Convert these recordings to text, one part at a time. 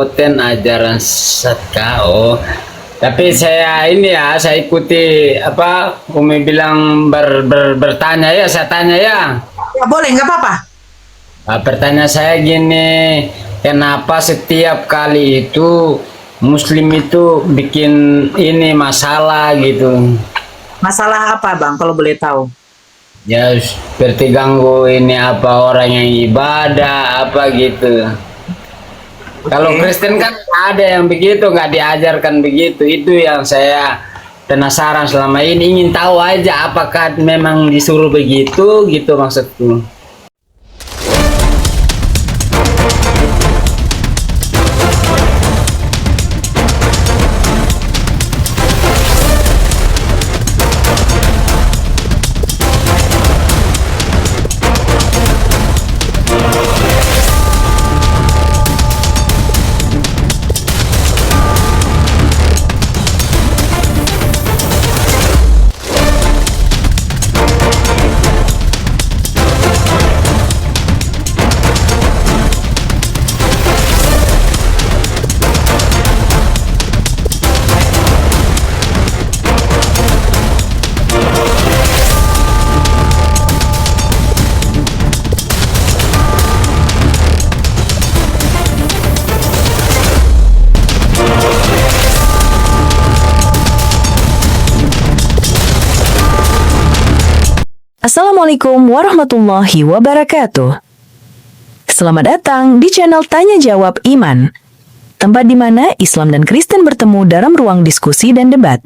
Konten ajaran sesat kau. Tapi saya ini ya, saya ikuti apa Umi bilang bertanya ya, saya tanya ya. Ya boleh, nggak apa-apa. Pertanyaan saya gini, kenapa setiap kali itu Muslim itu bikin ini masalah gitu? Masalah apa bang, kalau boleh tahu? Ya seperti ganggu ini apa orang yang ibadah apa gitu. Kalau Oke. Kristen kan ada yang begitu, nggak diajarkan begitu. Itu yang saya penasaran selama ini, ingin tahu aja apakah memang disuruh begitu gitu maksudku. Assalamualaikum warahmatullahi wabarakatuh. Selamat datang di channel Tanya Jawab Iman, tempat di mana Islam dan Kristen bertemu dalam ruang diskusi dan debat.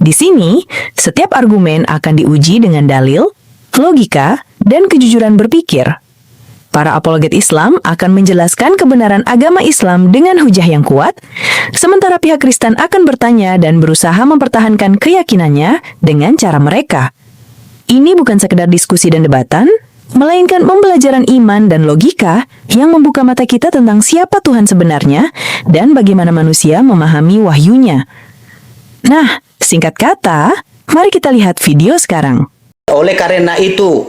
Di sini, setiap argumen akan diuji dengan dalil, logika, dan kejujuran berpikir. Para apologet Islam akan menjelaskan kebenaran agama Islam dengan hujah yang kuat, sementara pihak Kristen akan bertanya dan berusaha mempertahankan keyakinannya dengan cara mereka. Ini bukan sekedar diskusi dan debatan, melainkan pembelajaran iman dan logika yang membuka mata kita tentang siapa Tuhan sebenarnya dan bagaimana manusia memahami wahyunya. Nah, singkat kata, mari kita lihat video sekarang. Oleh karena itu,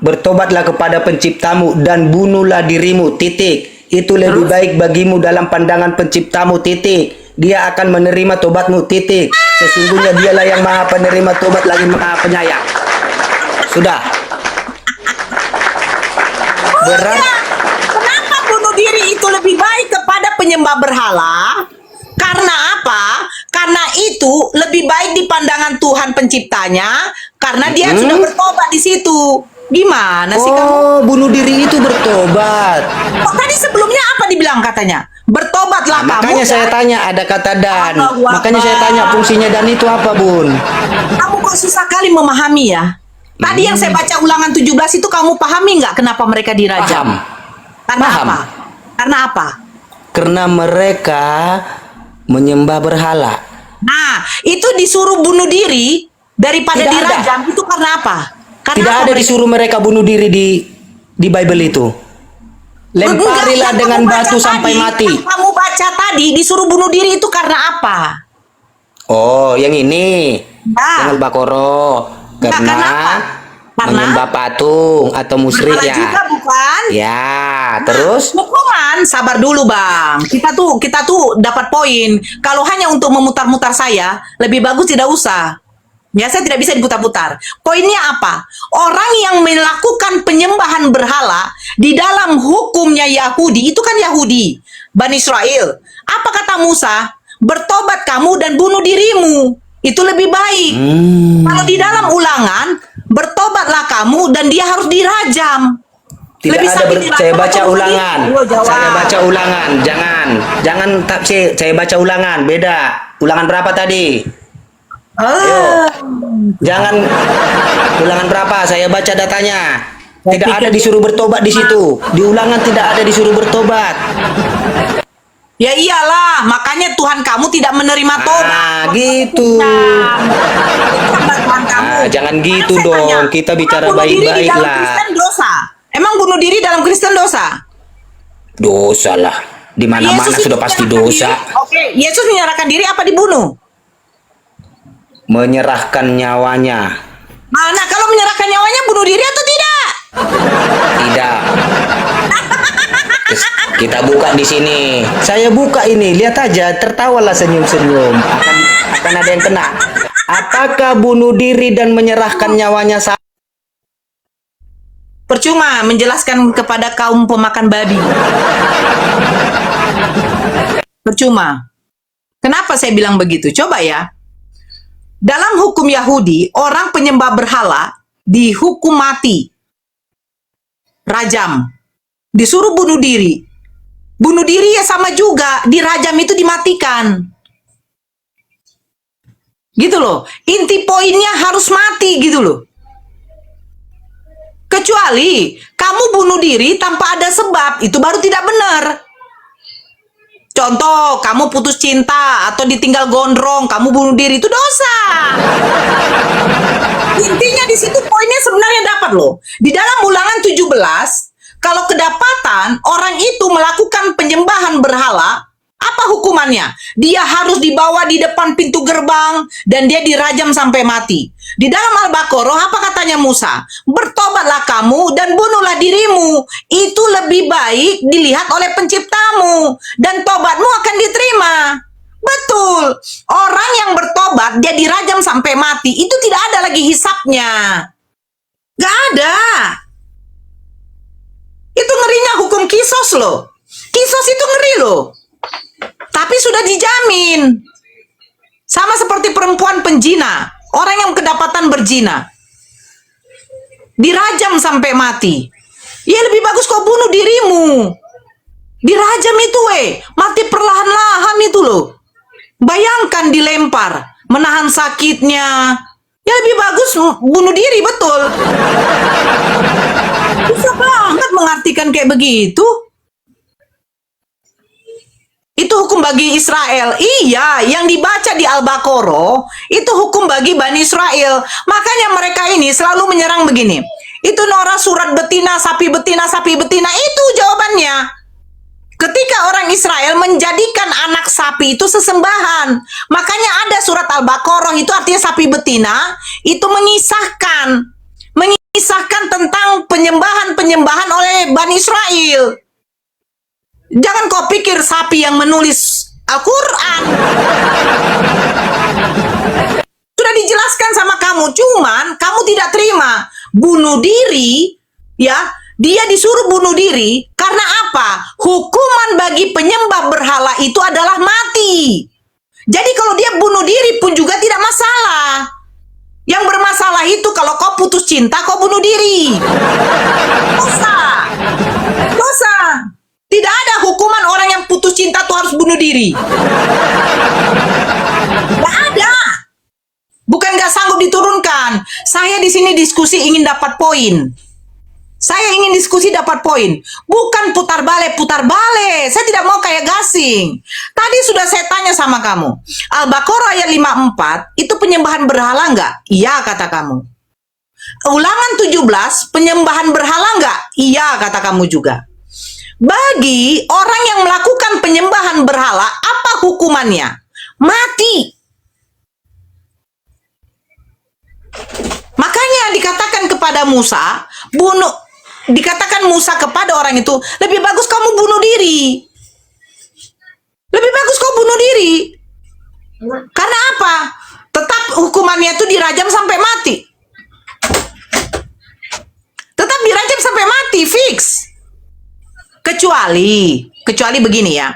bertobatlah kepada penciptamu dan bunuhlah dirimu, titik. Itu lebih baik bagimu dalam pandangan penciptamu, titik. Dia akan menerima tobatmu, titik. Sesungguhnya dialah yang maha penerima tobat lagi maha penyayang. Sudah. Berat. Kenapa bunuh diri itu lebih baik kepada penyembah berhala? Karena apa? Karena itu lebih baik di pandangan Tuhan penciptanya, karena dia sudah bertobat di situ. Gimana sih kamu? Oh, bunuh diri itu bertobat. Kok tadi sebelumnya apa dibilang katanya? Bertobatlah kamu. Makanya saya tanya, ada kata dan. Allahu Makanya saya Akbar. tanya fungsinya dan itu apa, Bun? Kamu kok susah kali memahami ya? Tadi yang saya baca ulangan 17 itu kamu pahami nggak kenapa mereka dirajam? Paham. Karena Paham. apa? Karena apa? Karena mereka menyembah berhala. Nah, itu disuruh bunuh diri daripada Tidak ada. dirajam. Itu karena apa? Karena Tidak apa ada mereka- disuruh mereka bunuh diri di Bible itu. Lemparilah Enggak, dengan kamu baca batu sampai tadi, mati. yang kamu baca tadi disuruh bunuh diri itu karena apa? Oh, yang ini. Nah. Yang Al-Baqarah. Karena Karena apa? Karena menyembah patung atau musyrik berhala ya. juga bukan? Ya, terus Hukuman, sabar dulu bang. Kita tuh dapat poin. Kalau hanya untuk memutar-mutar saya, lebih bagus tidak usah. Ya, saya tidak bisa diputar-putar. Poinnya apa? Orang yang melakukan penyembahan berhala di dalam hukumnya Yahudi, itu kan Yahudi, Bani Israel. Apa kata Musa? Bertobat kamu dan bunuh dirimu. Itu lebih baik. Kalau di dalam ulangan, bertobatlah kamu dan dia harus dirajam. tidak Lebih ada sakit dirajam saya baca atau bunuh ulangan. diri? Oh, jawab. Saya baca ulangan. Jangan tafsir. Saya baca ulangan. Beda. Ulangan berapa tadi? Jangan ulangan berapa? Saya baca datanya. Tidak ada disuruh bertobat di situ. Di ulangan tidak ada disuruh bertobat. Ya iyalah, makanya Tuhan kamu tidak menerima tobat. Ah, gitu. Tuhan kamu. Ah, jangan gitu Saya dong. tanya, Kita emang bicara bunuh diri di baik-baik dalam lah. Kristen dosa? Emang bunuh diri dalam Kristen dosa? Dosa lah. Di mana-mana Yesus itu sudah pasti menyerahkan dosa. diri. Oke, Yesus menyerahkan diri apa dibunuh? Menyerahkan nyawanya. Nah, kalau menyerahkan nyawanya bunuh diri atau tidak? Tidak. Kita buka di sini. Saya buka ini, lihat aja, tertawalah senyum-senyum. Akan ada yang kena. Apakah bunuh diri dan menyerahkan nyawanya Percuma menjelaskan kepada kaum pemakan babi. Percuma. Kenapa saya bilang begitu? Coba ya. Dalam hukum Yahudi, orang penyembah berhala dihukum mati. Rajam. Disuruh bunuh diri. Bunuh diri ya sama juga. Dirajam itu dimatikan. Gitu loh. Inti poinnya harus mati gitu loh. Kecuali kamu bunuh diri tanpa ada sebab, itu baru tidak benar. Contoh, kamu putus cinta atau ditinggal gondrong, kamu bunuh diri, itu dosa. Intinya di situ poinnya sebenarnya dapat loh. Di dalam Ulangan 17, kalau kedapatan orang itu melakukan penyembahan berhala, apa hukumannya? Dia harus dibawa di depan pintu gerbang dan dia dirajam sampai mati. Di dalam Al-Baqarah apa katanya Musa? Bertobatlah kamu dan bunuhlah dirimu. Itu lebih baik dilihat oleh penciptamu dan tobatmu akan diterima. Betul. Orang yang bertobat dia dirajam sampai mati. Itu tidak ada lagi hisapnya. Gak ada. Itu ngerinya hukum kisos loh. Kisos itu ngeri loh. Tapi sudah dijamin. Sama seperti perempuan penjina. Orang yang kedapatan berzina. Dirajam sampai mati. Ya lebih bagus kau bunuh dirimu. Dirajam itu mati perlahan-lahan itu loh. Bayangkan dilempar. Menahan sakitnya. Ya lebih bagus bunuh diri, betul. Bisa banget mengartikan kayak begitu. Itu hukum bagi Israel. Iya, yang dibaca di Al-Baqarah itu hukum bagi Bani Israel. Makanya mereka ini selalu menyerang begini. Itu Nora surat betina, sapi betina, sapi betina. Itu jawabannya. Ketika orang Israel menjadikan anak sapi itu sesembahan. Makanya ada surat Al-Baqarah itu artinya sapi betina. Itu mengisahkan tentang penyembahan-penyembahan oleh Bani Israel. Jangan kau pikir sapi yang menulis Al-Quran. Sudah dijelaskan sama kamu, cuman kamu tidak terima. Bunuh diri, ya, dia disuruh bunuh diri karena apa? Hukuman bagi penyembah berhala itu adalah mati. Jadi kalau dia bunuh diri pun juga tidak masalah. Yang bermasalah itu kalau kau putus cinta, kau bunuh diri. Dosa. Dosa. Tidak ada hukuman orang yang putus cinta tuh harus bunuh diri. Tidak ada. Bukan nggak sanggup diturunkan. Saya di sini diskusi ingin dapat poin. Saya ingin diskusi dapat poin. Bukan putar balik. Saya tidak mau kayak gasing. Tadi sudah saya tanya sama kamu. Al-Baqarah ayat 54, itu penyembahan berhala nggak? Iya, kata kamu. Ulangan 17, penyembahan berhala nggak? Iya, kata kamu juga. Bagi orang yang melakukan penyembahan berhala, apa hukumannya? Mati. Makanya dikatakan kepada Musa, dikatakan Musa kepada orang itu, lebih bagus kamu bunuh diri. Lebih bagus kau bunuh diri. Karena apa? Tetap hukumannya itu dirajam sampai mati. Tetap dirajam sampai mati, fix. Kecuali begini ya.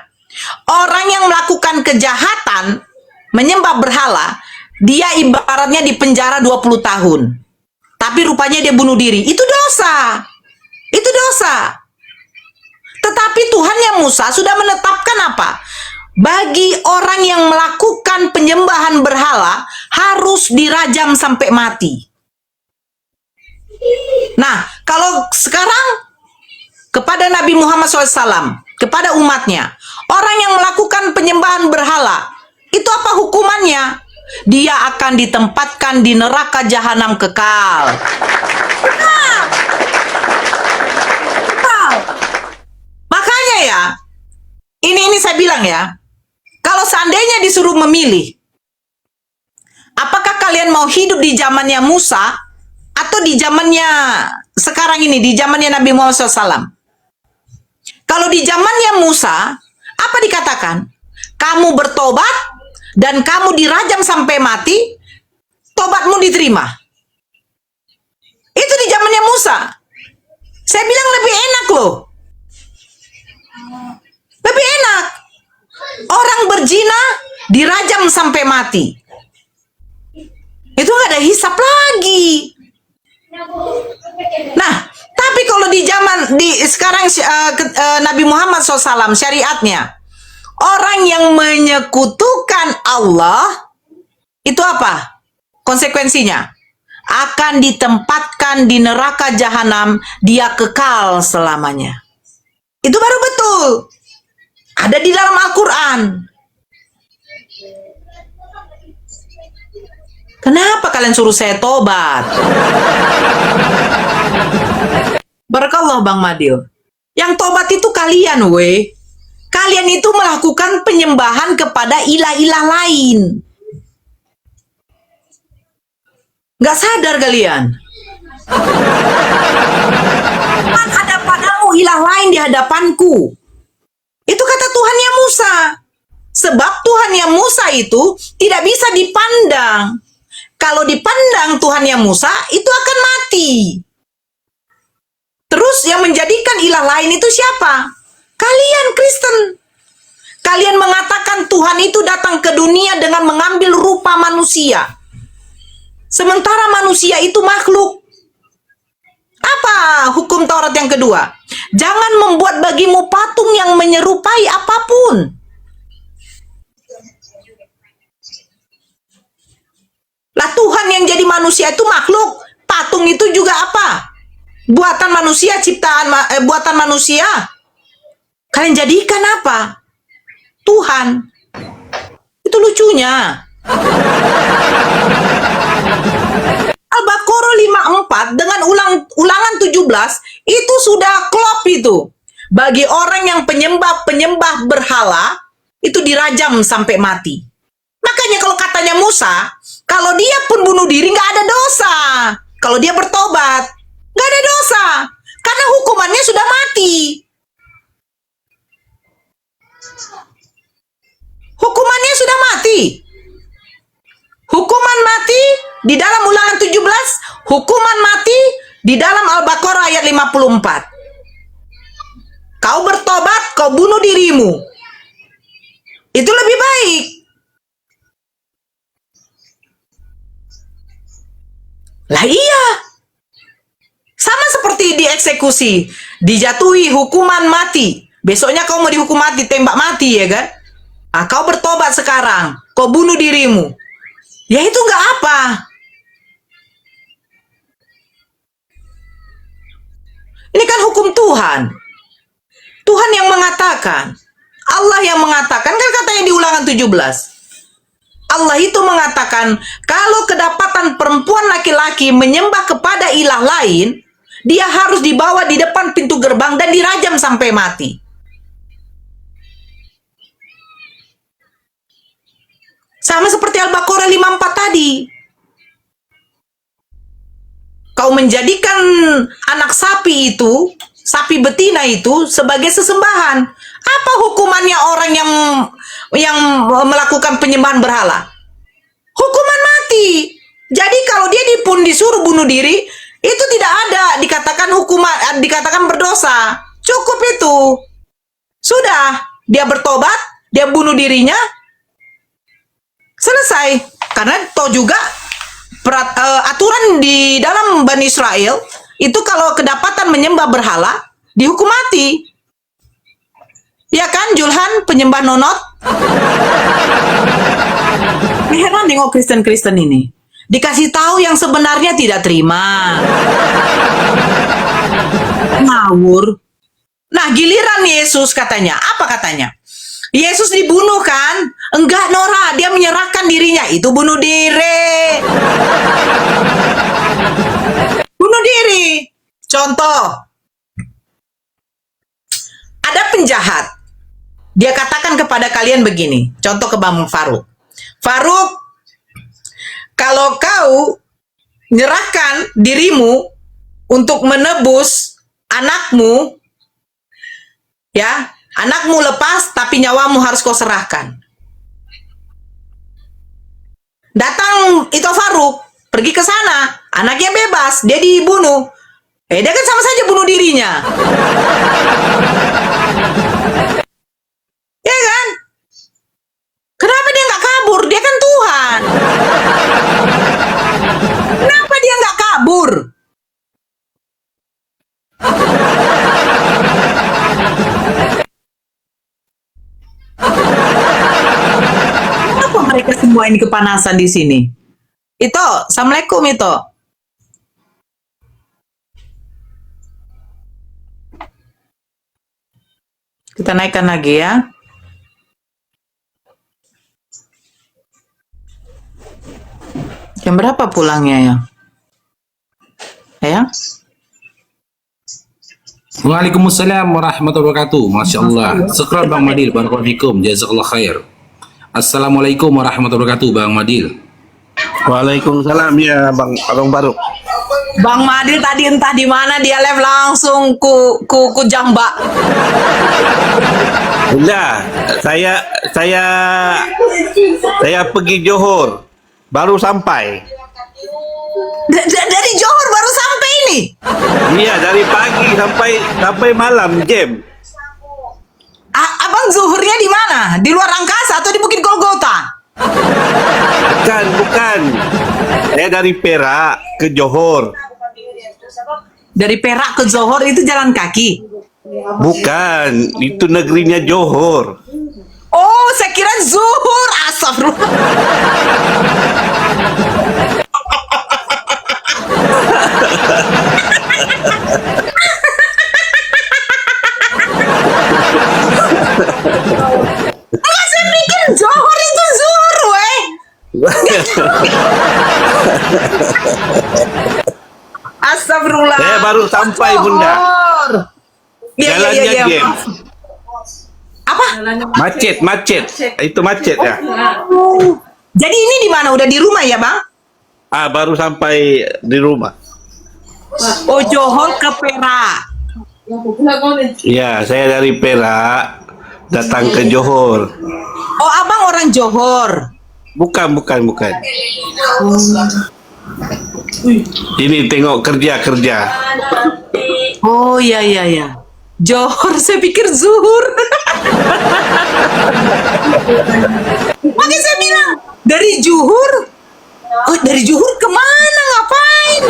Orang yang melakukan kejahatan, menyembah berhala, dia ibaratnya di penjara 20 tahun. Tapi rupanya dia bunuh diri. Itu dosa. Itu dosa. Tetapi Tuhannya Musa sudah menetapkan apa? Bagi orang yang melakukan penyembahan berhala, harus dirajam sampai mati. Nah, kalau sekarang kepada Nabi Muhammad SAW, kepada umatnya, orang yang melakukan penyembahan berhala, itu apa hukumannya? Dia akan ditempatkan di neraka jahanam kekal. Kekal. Makanya ya, ini saya bilang ya, kalau seandainya disuruh memilih, apakah kalian mau hidup di zamannya Musa atau di zamannya sekarang ini, di zamannya Nabi Muhammad SAW? Kalau di zamannya Musa, apa dikatakan? Kamu bertobat dan kamu dirajam sampai mati, tobatmu diterima. Itu di zamannya Musa. Saya bilang lebih enak loh. Lebih enak. Orang berzina dirajam sampai mati. Itu nggak ada hisap lagi. Nah, tapi kalau di zaman sekarang Nabi Muhammad SAW syariatnya, orang yang menyekutukan Allah itu apa? Konsekuensinya akan ditempatkan di neraka jahanam, dia kekal selamanya. Itu baru betul. Ada di dalam Al-Quran. Kenapa kalian suruh saya tobat? Barakallah Bang Madil. Yang tobat itu kalian, weh. Kalian itu melakukan penyembahan kepada ilah-ilah lain. Gak sadar kalian? Ada padamu ilah lain di hadapanku. Itu kata Tuhannya Musa. Sebab Tuhannya Musa itu tidak bisa dipandang. Kalau dipandang Tuhannya Musa, itu akan mati. Terus yang menjadikan ilah lain itu siapa? Kalian Kristen. Kalian mengatakan Tuhan itu datang ke dunia dengan mengambil rupa manusia. Sementara manusia itu makhluk. Apa hukum Taurat yang kedua? Jangan membuat bagimu patung yang menyerupai apapun. Lah Tuhan yang jadi manusia itu makhluk. Patung itu juga apa? Buatan manusia, buatan manusia. Kalian jadikan apa? Tuhan. Itu lucunya. Al-Baqarah 54 dengan ulangan 17 itu sudah klop itu. Bagi orang yang penyembah berhala itu dirajam sampai mati. Makanya kalau katanya Musa, kalau dia pun bunuh diri nggak ada dosa. Kalau dia bertobat, nggak ada dosa. Karena hukumannya sudah mati. Hukumannya sudah mati. Hukuman mati di dalam ulangan 17, hukuman mati di dalam Al-Baqarah ayat 54. Kau bertobat, kau bunuh dirimu. Itu lebih baik. Lah iya. Sama seperti dieksekusi, dijatuhi hukuman mati. Besoknya kau mau dihukum mati, tembak mati ya kan? Ah, kau bertobat sekarang, kau bunuh dirimu. Ya itu nggak apa. Ini kan hukum Tuhan. Tuhan yang mengatakan. Allah yang mengatakan, kan katanya di ulangan 17. Allah itu mengatakan, kalau kedapatan perempuan laki-laki menyembah kepada ilah lain, dia harus dibawa di depan pintu gerbang dan dirajam sampai mati. Sama seperti Al-Baqarah 54 tadi. Kau menjadikan anak sapi itu, sapi betina itu sebagai sesembahan. Apa hukumannya orang yang melakukan penyembahan berhala? Hukuman mati. Jadi kalau dia pun disuruh bunuh diri, itu tidak ada dikatakan hukuman, dikatakan berdosa. Cukup itu. Sudah, dia bertobat, dia bunuh dirinya, selesai. Karena toh juga aturan di dalam Bani Israel itu kalau kedapatan menyembah berhala dihukum mati. Ya kan, Julhan, penyembah nonot? Heran nengok Kristen-Kristen ini. Dikasih tahu yang sebenarnya tidak terima. Ngawur. Nah, giliran Yesus katanya. Apa katanya? Yesus dibunuh kan? Enggak, Nora, dia menyerahkan dirinya. Itu bunuh diri. Bunuh diri. Contoh. Ada penjahat. Dia katakan kepada kalian begini. Contoh ke Bang Faruk. Faruk, kalau kau menyerahkan dirimu untuk menebus anakmu, Ya, anakmu lepas tapi nyawamu harus kau serahkan. Datang itu Faruk, pergi ke sana, anaknya bebas, dia dibunuh. Dia kan sama saja bunuh dirinya. Ya kan? Kenapa dia nggak kabur? Dia kan Tuhan. Kenapa dia nggak kabur? Kenapa mereka semua ini kepanasan di sini? Itu, Assalamualaikum itu. Kita naikkan lagi ya. Jam berapa pulangnya ya? Ya? Waalaikumsalam warahmatullahi wabarakatuh. Masya Allah. Sekral Bang Madil. Barakallahu fikum. Jazakallah khair. Assalamualaikum warahmatullahi wabarakatuh Bang Madil. Waalaikumsalam ya Bang Baruk. Bang Madil tadi entah di mana dia live langsung ku jamba. Udah, saya pergi Johor, baru sampai. Dari Johor baru sampai ini. Iya, dari pagi sampai malam jam. Abang zuhurnya di mana? Di luar angkasa atau di Bukit Golgota? Bukan. Saya dari Perak ke Johor. Dari Perak ke Johor itu jalan kaki. Bukan, itu negerinya Johor. Oh, saya kira zuhur. Astagfirullah. Enggak, saya pikir Johor itu zuhur, weh. Astagfirullah. Saya baru sampai, Bunda. Johor. Iya, Jalannya jam. Apa? Macet. Itu macet ya. Jadi ini di mana? Udah di rumah ya, Bang? Baru sampai di rumah. Oh, Johor ke Perak. Iya, saya dari Perak datang ke Johor. Oh, Abang orang Johor. Bukan. Ini tengok kerja. Oh, iya. Johor, saya pikir zuhur. Makanya saya bilang, dari Johor? Oh, dari Johor kemana? Ngapain?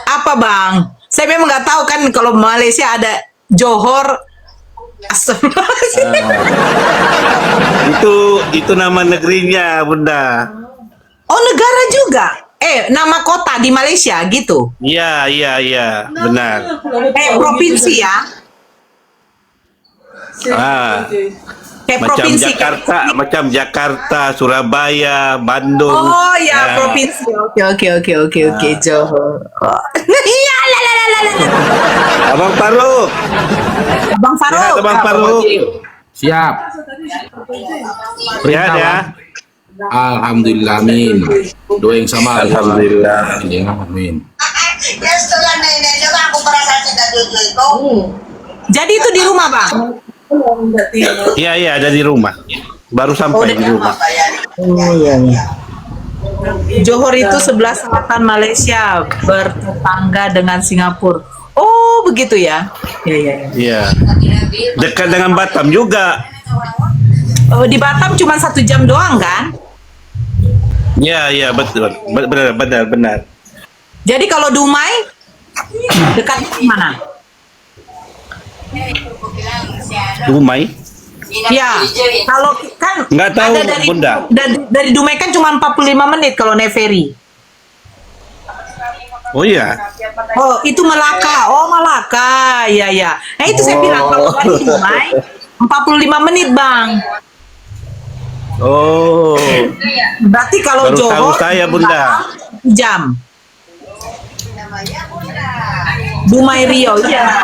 Apa, Bang? Saya memang nggak tahu kan kalau Malaysia ada Johor. Astagfirullahaladzim. Itu nama negerinya, Bunda. Oh, negara juga? Nama kota di Malaysia gitu? Iya, benar. Provinsi ya? Kayak provinsi. Macam Jakarta, Surabaya, Bandung. Oh ya, provinsi. Oke, Johor. Oh. Iya, Abang Faruk. Bang Faruk. Sehat, Abang Faruk. Siap. Ya. Alhamdulillah, amin. Doa yang sama. Alhamdulillah. Amin. Jadi itu di rumah, Bang? Iya, ada di rumah. Baru sampai di rumah. Oh iya. Johor itu sebelah selatan Malaysia, bertetangga dengan Singapura. Oh, begitu ya? Iya. Iya. Dekat dengan Batam juga. Oh, di Batam cuma 1 jam doang kan? Iya, betul. Benar. Jadi kalau Dumai dekat mana? Dumai? Ya, kalau kan Nggak tahu, ada dari, Bunda. dari Dumai kan cuma 45 menit kalau naik ferry. Oh iya. Oh, itu Melaka. Oh, Melaka. Iya. Nah, itu saya bilang kalau dari Dumai 45 menit, Bang. Oh. Berarti kalau Baru tahu Johor saya, Bunda. 1 jam. Dumai Rio, iya.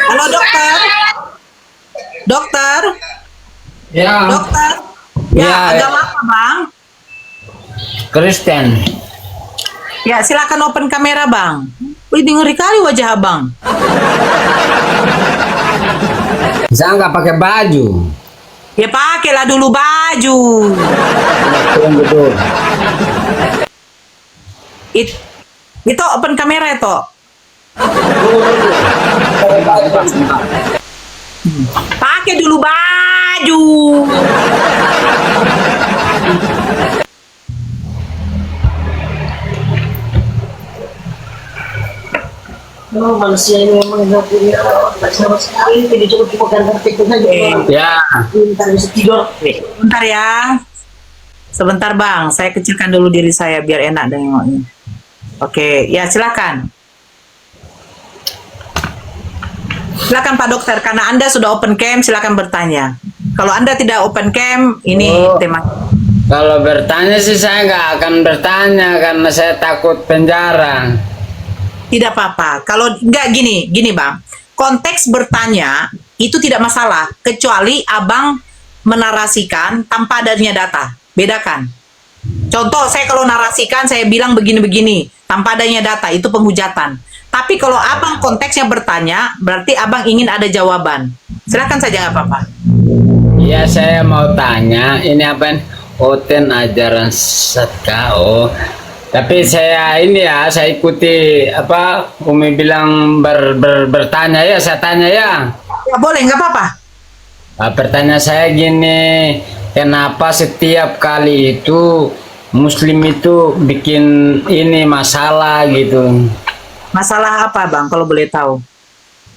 Halo, dokter. Dokter. Ya. Dokter. Ya. Agama apa, Bang? Kristen. Ya, silakan open kamera, Bang. Wih, ngeri kali wajah Abang. Saya nggak pakai baju. Ya, pakailah dulu baju. Gitu. Itu open kamera itu. Pakai dulu baju. Oh, manusia ini memang nggak punya otak sama sekali. Tidak cukup ganti itu saja. Ya. Ntar bisa tidur. Bentar ya. Sebentar Bang, saya kecilkan dulu diri saya biar enak nengoknya. Oke, ya silakan. Silakan Pak Dokter, karena Anda sudah open cam, silakan bertanya. Kalau Anda tidak open cam, ini tema. Kalau bertanya sih saya nggak akan bertanya karena saya takut penjara. Tidak apa-apa. Kalau nggak gini Bang. Konteks bertanya itu tidak masalah, kecuali Abang menarasikan tanpa adanya data. Bedakan. Contoh, saya kalau narasikan, saya bilang begini-begini, tanpa adanya data, itu penghujatan. Tapi kalau Abang konteksnya bertanya, berarti Abang ingin ada jawaban. Silakan saja, nggak apa-apa. Ya, saya mau tanya, ini apa? Oten ajaran sesat oh. Tapi saya saya ikuti apa Umi bilang bertanya ya, saya tanya ya. Ya boleh, nggak apa-apa. Pertanyaan saya gini, kenapa setiap kali itu Muslim itu bikin ini masalah gitu? Masalah apa Bang, kalau boleh tahu?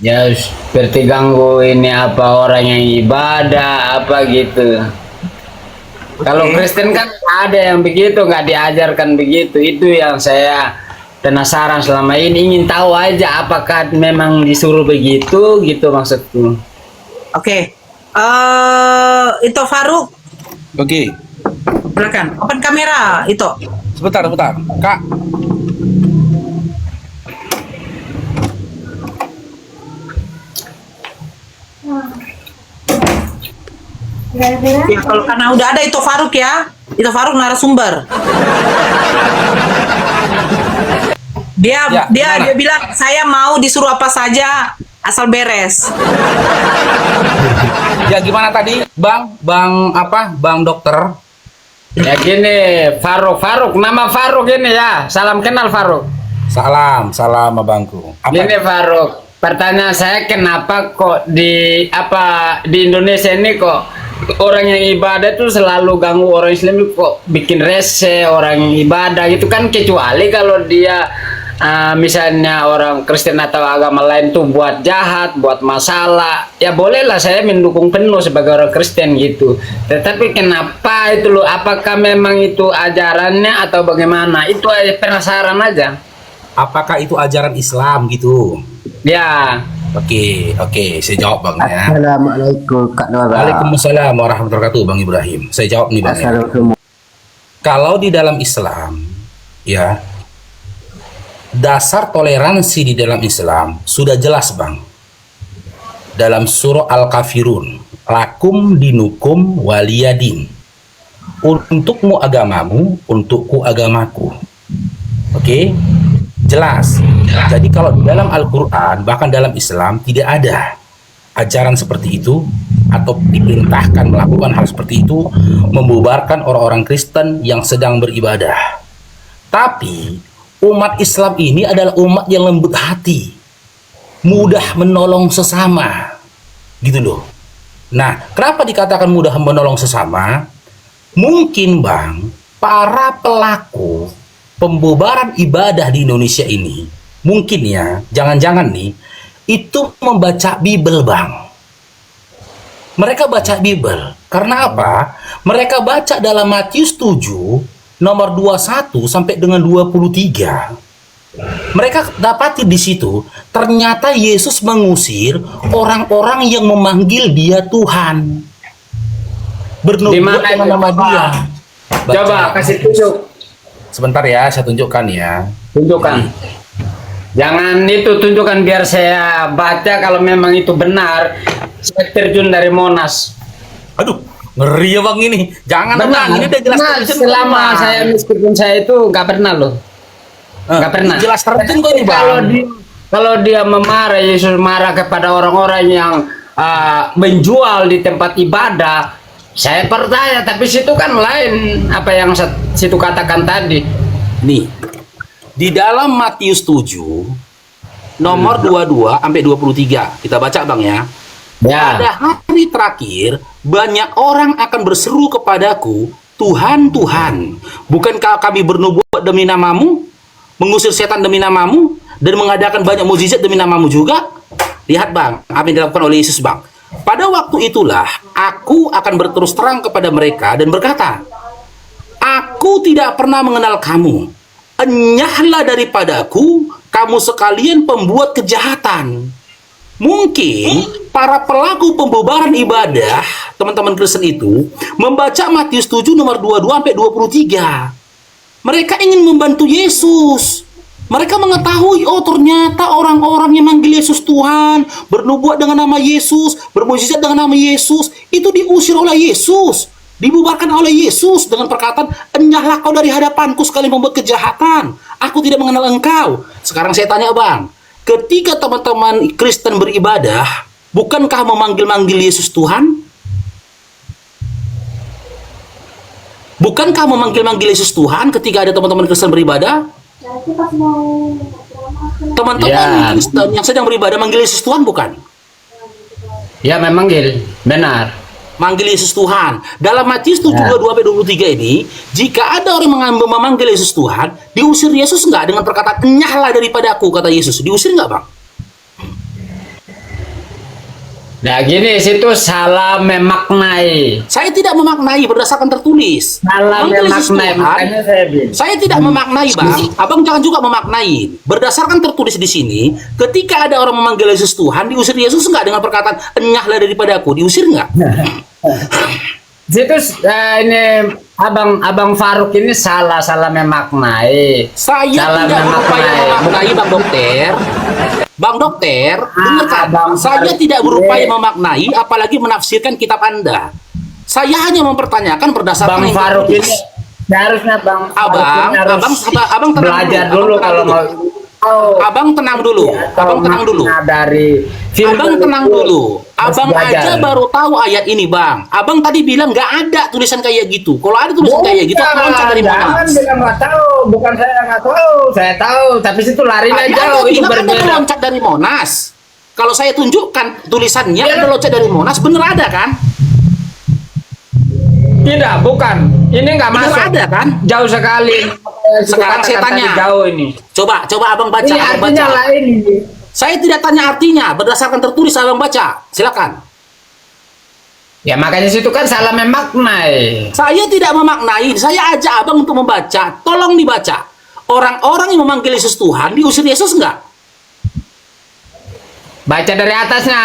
Ya seperti ganggu ini apa orang yang ibadah apa gitu. Kalau Kristen kan ada yang begitu, nggak diajarkan begitu. Itu yang saya penasaran selama ini, ingin tahu aja apakah memang disuruh begitu gitu maksudku. Oke. Itu Faruk, Oke, silakan. Open kamera, itu. sebentar. Kak, Ya, kalau karena udah ada itu Faruk ya. Itu Faruk narasumber. Dia Ya, gimana? dia bilang saya mau disuruh apa saja asal beres. ya gimana tadi? Bang dokter? Ya gini, Faruk, nama Faruk ini ya. Salam kenal Faruk. Salam abangku. Gini Faruk, pertanyaan saya kenapa kok di Indonesia ini kok orang yang ibadah tuh selalu ganggu orang Islam itu, kok bikin rese orang yang ibadah gitu kan, kecuali kalau dia misalnya orang Kristen atau agama lain tuh buat jahat, buat masalah, ya bolehlah saya mendukung penuh sebagai orang Kristen gitu. Tetapi kenapa itu loh? Apakah memang itu ajarannya atau bagaimana? Itu aja penasaran aja. Apakah itu ajaran Islam gitu? Ya. Oke, saya jawab Bang ya. Assalamualaikum Kak Nora. Waalaikumsalam warahmatullahi wabarakatuh Bang Ibrahim. Saya jawab nih Bang ya. Assalamualaikum. Kalau di dalam Islam, ya, dasar toleransi di dalam Islam sudah jelas Bang. Dalam surah Al-Kafirun, lakum dinukum waliyadin. Untukmu agamamu, untukku agamaku. Oke? Jelas. Jadi kalau di dalam Al-Quran, bahkan dalam Islam, tidak ada ajaran seperti itu, atau diperintahkan melakukan hal seperti itu, membubarkan orang-orang Kristen yang sedang beribadah. Tapi umat Islam ini adalah umat yang lembut hati, mudah menolong sesama, gitu loh. Nah, kenapa dikatakan mudah menolong sesama? Mungkin Bang, para pelaku pembubaran ibadah di Indonesia ini, mungkin ya, jangan-jangan nih, itu membaca Bible Bang. Mereka baca Bible. Karena apa? Mereka baca dalam Matius 7, nomor 21 sampai dengan 23. Mereka dapati di situ, ternyata Yesus mengusir orang-orang yang memanggil dia Tuhan. Bernubuat dengan nama dia. Coba kasih tunjuk. Sebentar ya, saya tunjukkan ya. Tunjukkan. Jangan itu tunjukkan biar saya baca, kalau memang itu benar saya terjun dari Monas. Aduh, Ngeri ya bang ini. Jangan bang, ini udah jelas Nah, terjun, selama Bang. saya meskipun saya itu nggak pernah loh, nggak pernah. Jelas terjun kok ini Kalau bang. kalau dia memarah, Yesus marah kepada orang-orang yang menjual di tempat ibadah, saya percaya. Tapi situ kan lain apa yang situ katakan tadi. Nih, di dalam Matius 7 nomor 22 sampai 23 kita baca bang ya. Ya. Pada hari terakhir, banyak orang akan berseru kepadaku, Tuhan, Tuhan, bukankah kami bernubuat demi namamu, mengusir setan demi namamu, dan mengadakan banyak mukjizat demi namamu juga? Lihat bang, apa yang dilakukan oleh Yesus bang. Pada waktu itulah, aku akan berterus terang kepada mereka dan berkata, aku tidak pernah mengenal kamu. Enyahlah daripadaku, kamu sekalian pembuat kejahatan. Mungkin para pelaku pembubaran ibadah, teman-teman Kristen itu, membaca Matius 7 nomor 22 sampai 23. Mereka ingin membantu Yesus. Mereka mengetahui, oh ternyata orang-orang yang manggil Yesus Tuhan, bernubuat dengan nama Yesus, bermukjizat dengan nama Yesus, itu diusir oleh Yesus, dibubarkan oleh Yesus dengan perkataan, enyahlah kau dari hadapanku sekali membuat kejahatan. Aku tidak mengenal engkau. Sekarang saya tanya bang, ketika teman-teman Kristen beribadah, bukankah memanggil-manggil Yesus Tuhan? Bukankah memanggil-manggil Yesus Tuhan ketika ada teman-teman Kristen beribadah? Teman-teman Ya. Kristen yang sedang beribadah manggil Yesus Tuhan bukan? Ya memang Gil, benar. Manggil Yesus Tuhan. Dalam Matius 7 Ya. 22-23 ini, jika ada orang memanggil Yesus Tuhan, diusir Yesus enggak dengan perkataan enyahlah daripada aku, kata Yesus. Diusir enggak bang? Nah gini, situ salah memaknai. Saya tidak memaknai berdasarkan tertulis. Salah Manggil Yesus memaknai, Tuhan, makanya saya bilang. saya tidak memaknai bang. Abang jangan juga memaknai. Berdasarkan tertulis di sini, ketika ada orang memanggil Yesus Tuhan, diusir Yesus enggak dengan perkataan enyahlah daripada aku? Diusir enggak? Situ ini abang Faruk ini salah memaknai. Saya Salah tidak berupaya memaknai. memaknai bang dokter. Bang dokter, dengarkan. Abang Saya Faruk tidak berupaya ini- memaknai, apalagi menafsirkan kitab Anda. Saya hanya mempertanyakan berdasarkan Bang yang Faruk tertulis. ini harusnya Bang Faruk Abang, ini harus abang tenang belajar dulu, dulu abang kalau tenang mau. Oh, Abang tenang dulu, abang tenang dulu. makna dari film Abang tenang itu dulu. harus Abang belajar. aja baru tahu ayat ini, Bang. Abang tadi bilang nggak ada tulisan kayak gitu. Kalau ada tulisan kayak gitu, Bukan, aku loncat dari jangan mana? bilang nggak tahu, bukan saya nggak tahu, saya tahu, tapi situ larinya Tadi jauh, Anda itu bilang Anda berbeda. loncat dari Monas. Kalau saya tunjukkan tulisannya, Ya. Anda loncat dari Monas, bener ada kan? Tidak, bukan. Ini nggak Bener masuk. ada kan? Jauh sekali. Sekarang saya Kata-kata tanya. tadi jauh ini. Coba abang baca, Ini abang artinya baca. lain ini. Saya tidak tanya artinya, berdasarkan tertulis abang baca. Silakan. Ya makanya situ kan salah memaknai. Saya tidak memaknai, saya ajak abang untuk membaca. Tolong dibaca. Orang-orang yang memanggil Yesus Tuhan, diusir Yesus enggak? Baca dari atasnya.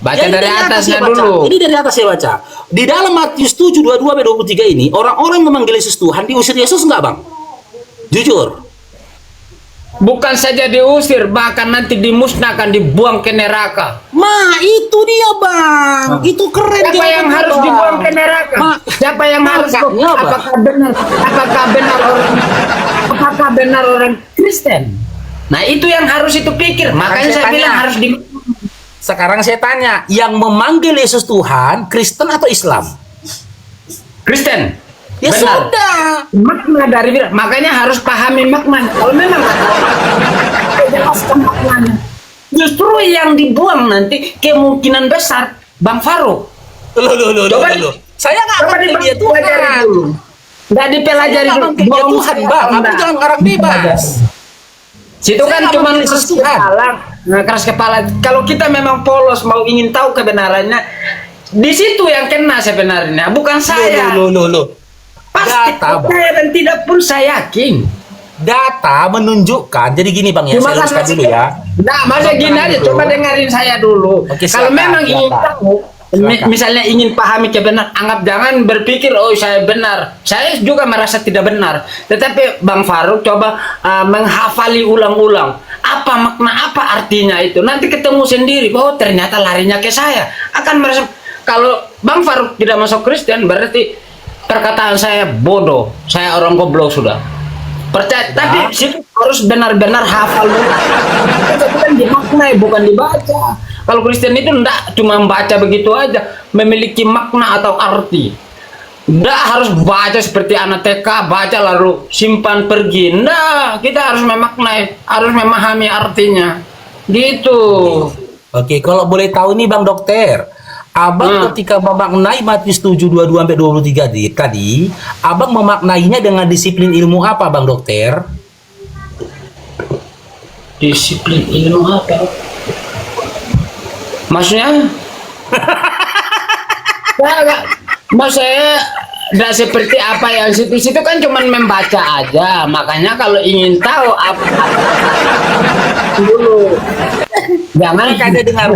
Baca Ya, ini dari atas atasnya saya baca. dulu. Ini dari atas saya baca. Di dalam Matius 7, 22-23 ini, orang-orang yang memanggil Yesus Tuhan, diusir Yesus enggak bang? Jujur. Bukan saja diusir, bahkan nanti dimusnahkan, dibuang ke neraka. Itu dia bang. Itu keren. Siapa jawabannya, yang harus Bang. dibuang ke neraka? Siapa yang harus? Markanya, Bang. Apakah benar orang Kristen? Nah itu yang harus itu pikir. Makanya saya tanya. bilang harus di Sekarang saya tanya, yang memanggil Yesus Tuhan, Kristen atau Islam? Kristen. Ya Benar. sudah. Makna dari makanya harus pahami makna. Kalau memang jelaskan maknanya. Justru yang dibuang nanti kemungkinan besar Bang Faruk. Loh. Coba- Saya nggak Coba manggil dia dipelajari Tuhan. dulu. Nggak Saya dipelajari nggak dulu. manggil dia Bohong Tuhan, saya bang. kalau Aku nggak. jangan ngarang bebas. Situ Saya kan nggak cuma manggil keras Yesus Tuhan. kepala. Nah, keras kepala. Kalau kita memang polos mau ingin tahu kebenarannya, di situ yang kena sebenarnya, bukan saya. Loh. Pasti Data, Bang. saya dan tidak pun saya yakin. Data menunjukkan. Jadi gini bang ya, Cuma saya luruskan kan dulu ya. Nah, masa Abang gini tenang aja, dulu. coba dengerin saya dulu. Oke, Kalau silakan, memang ingin silakan. tahu, Silakan. misalnya ingin pahami kebenaran, anggap jangan berpikir, oh saya benar. Saya juga merasa tidak benar. Tetapi Bang Faruk coba menghafali ulang-ulang. Apa makna, apa artinya itu. Nanti ketemu sendiri, oh ternyata larinya ke saya. Akan merasa, kalau Bang Faruk tidak masuk Kristen berarti perkataan saya bodoh, saya orang goblok sudah. Percaya, tapi situ harus benar-benar hafal dulu. Itu kan dimaknai, bukan dibaca. Kalau Kristen itu enggak cuma membaca begitu aja, memiliki makna atau arti. Enggak harus baca seperti anak TK, baca lalu simpan pergi. Enggak, kita harus memaknai, harus memahami artinya. Gitu. Oke, kalau boleh tahu nih Bang Dokter, Abang ketika memaknai Matius 7:22-23 tadi, Abang memaknainya dengan disiplin ilmu apa Bang Dokter? Disiplin ilmu apa? Maksudnya? Maksud saya tidak seperti apa yang situ kan cuma membaca aja. Makanya kalau ingin tahu apa dulu, jangan Makanya dengar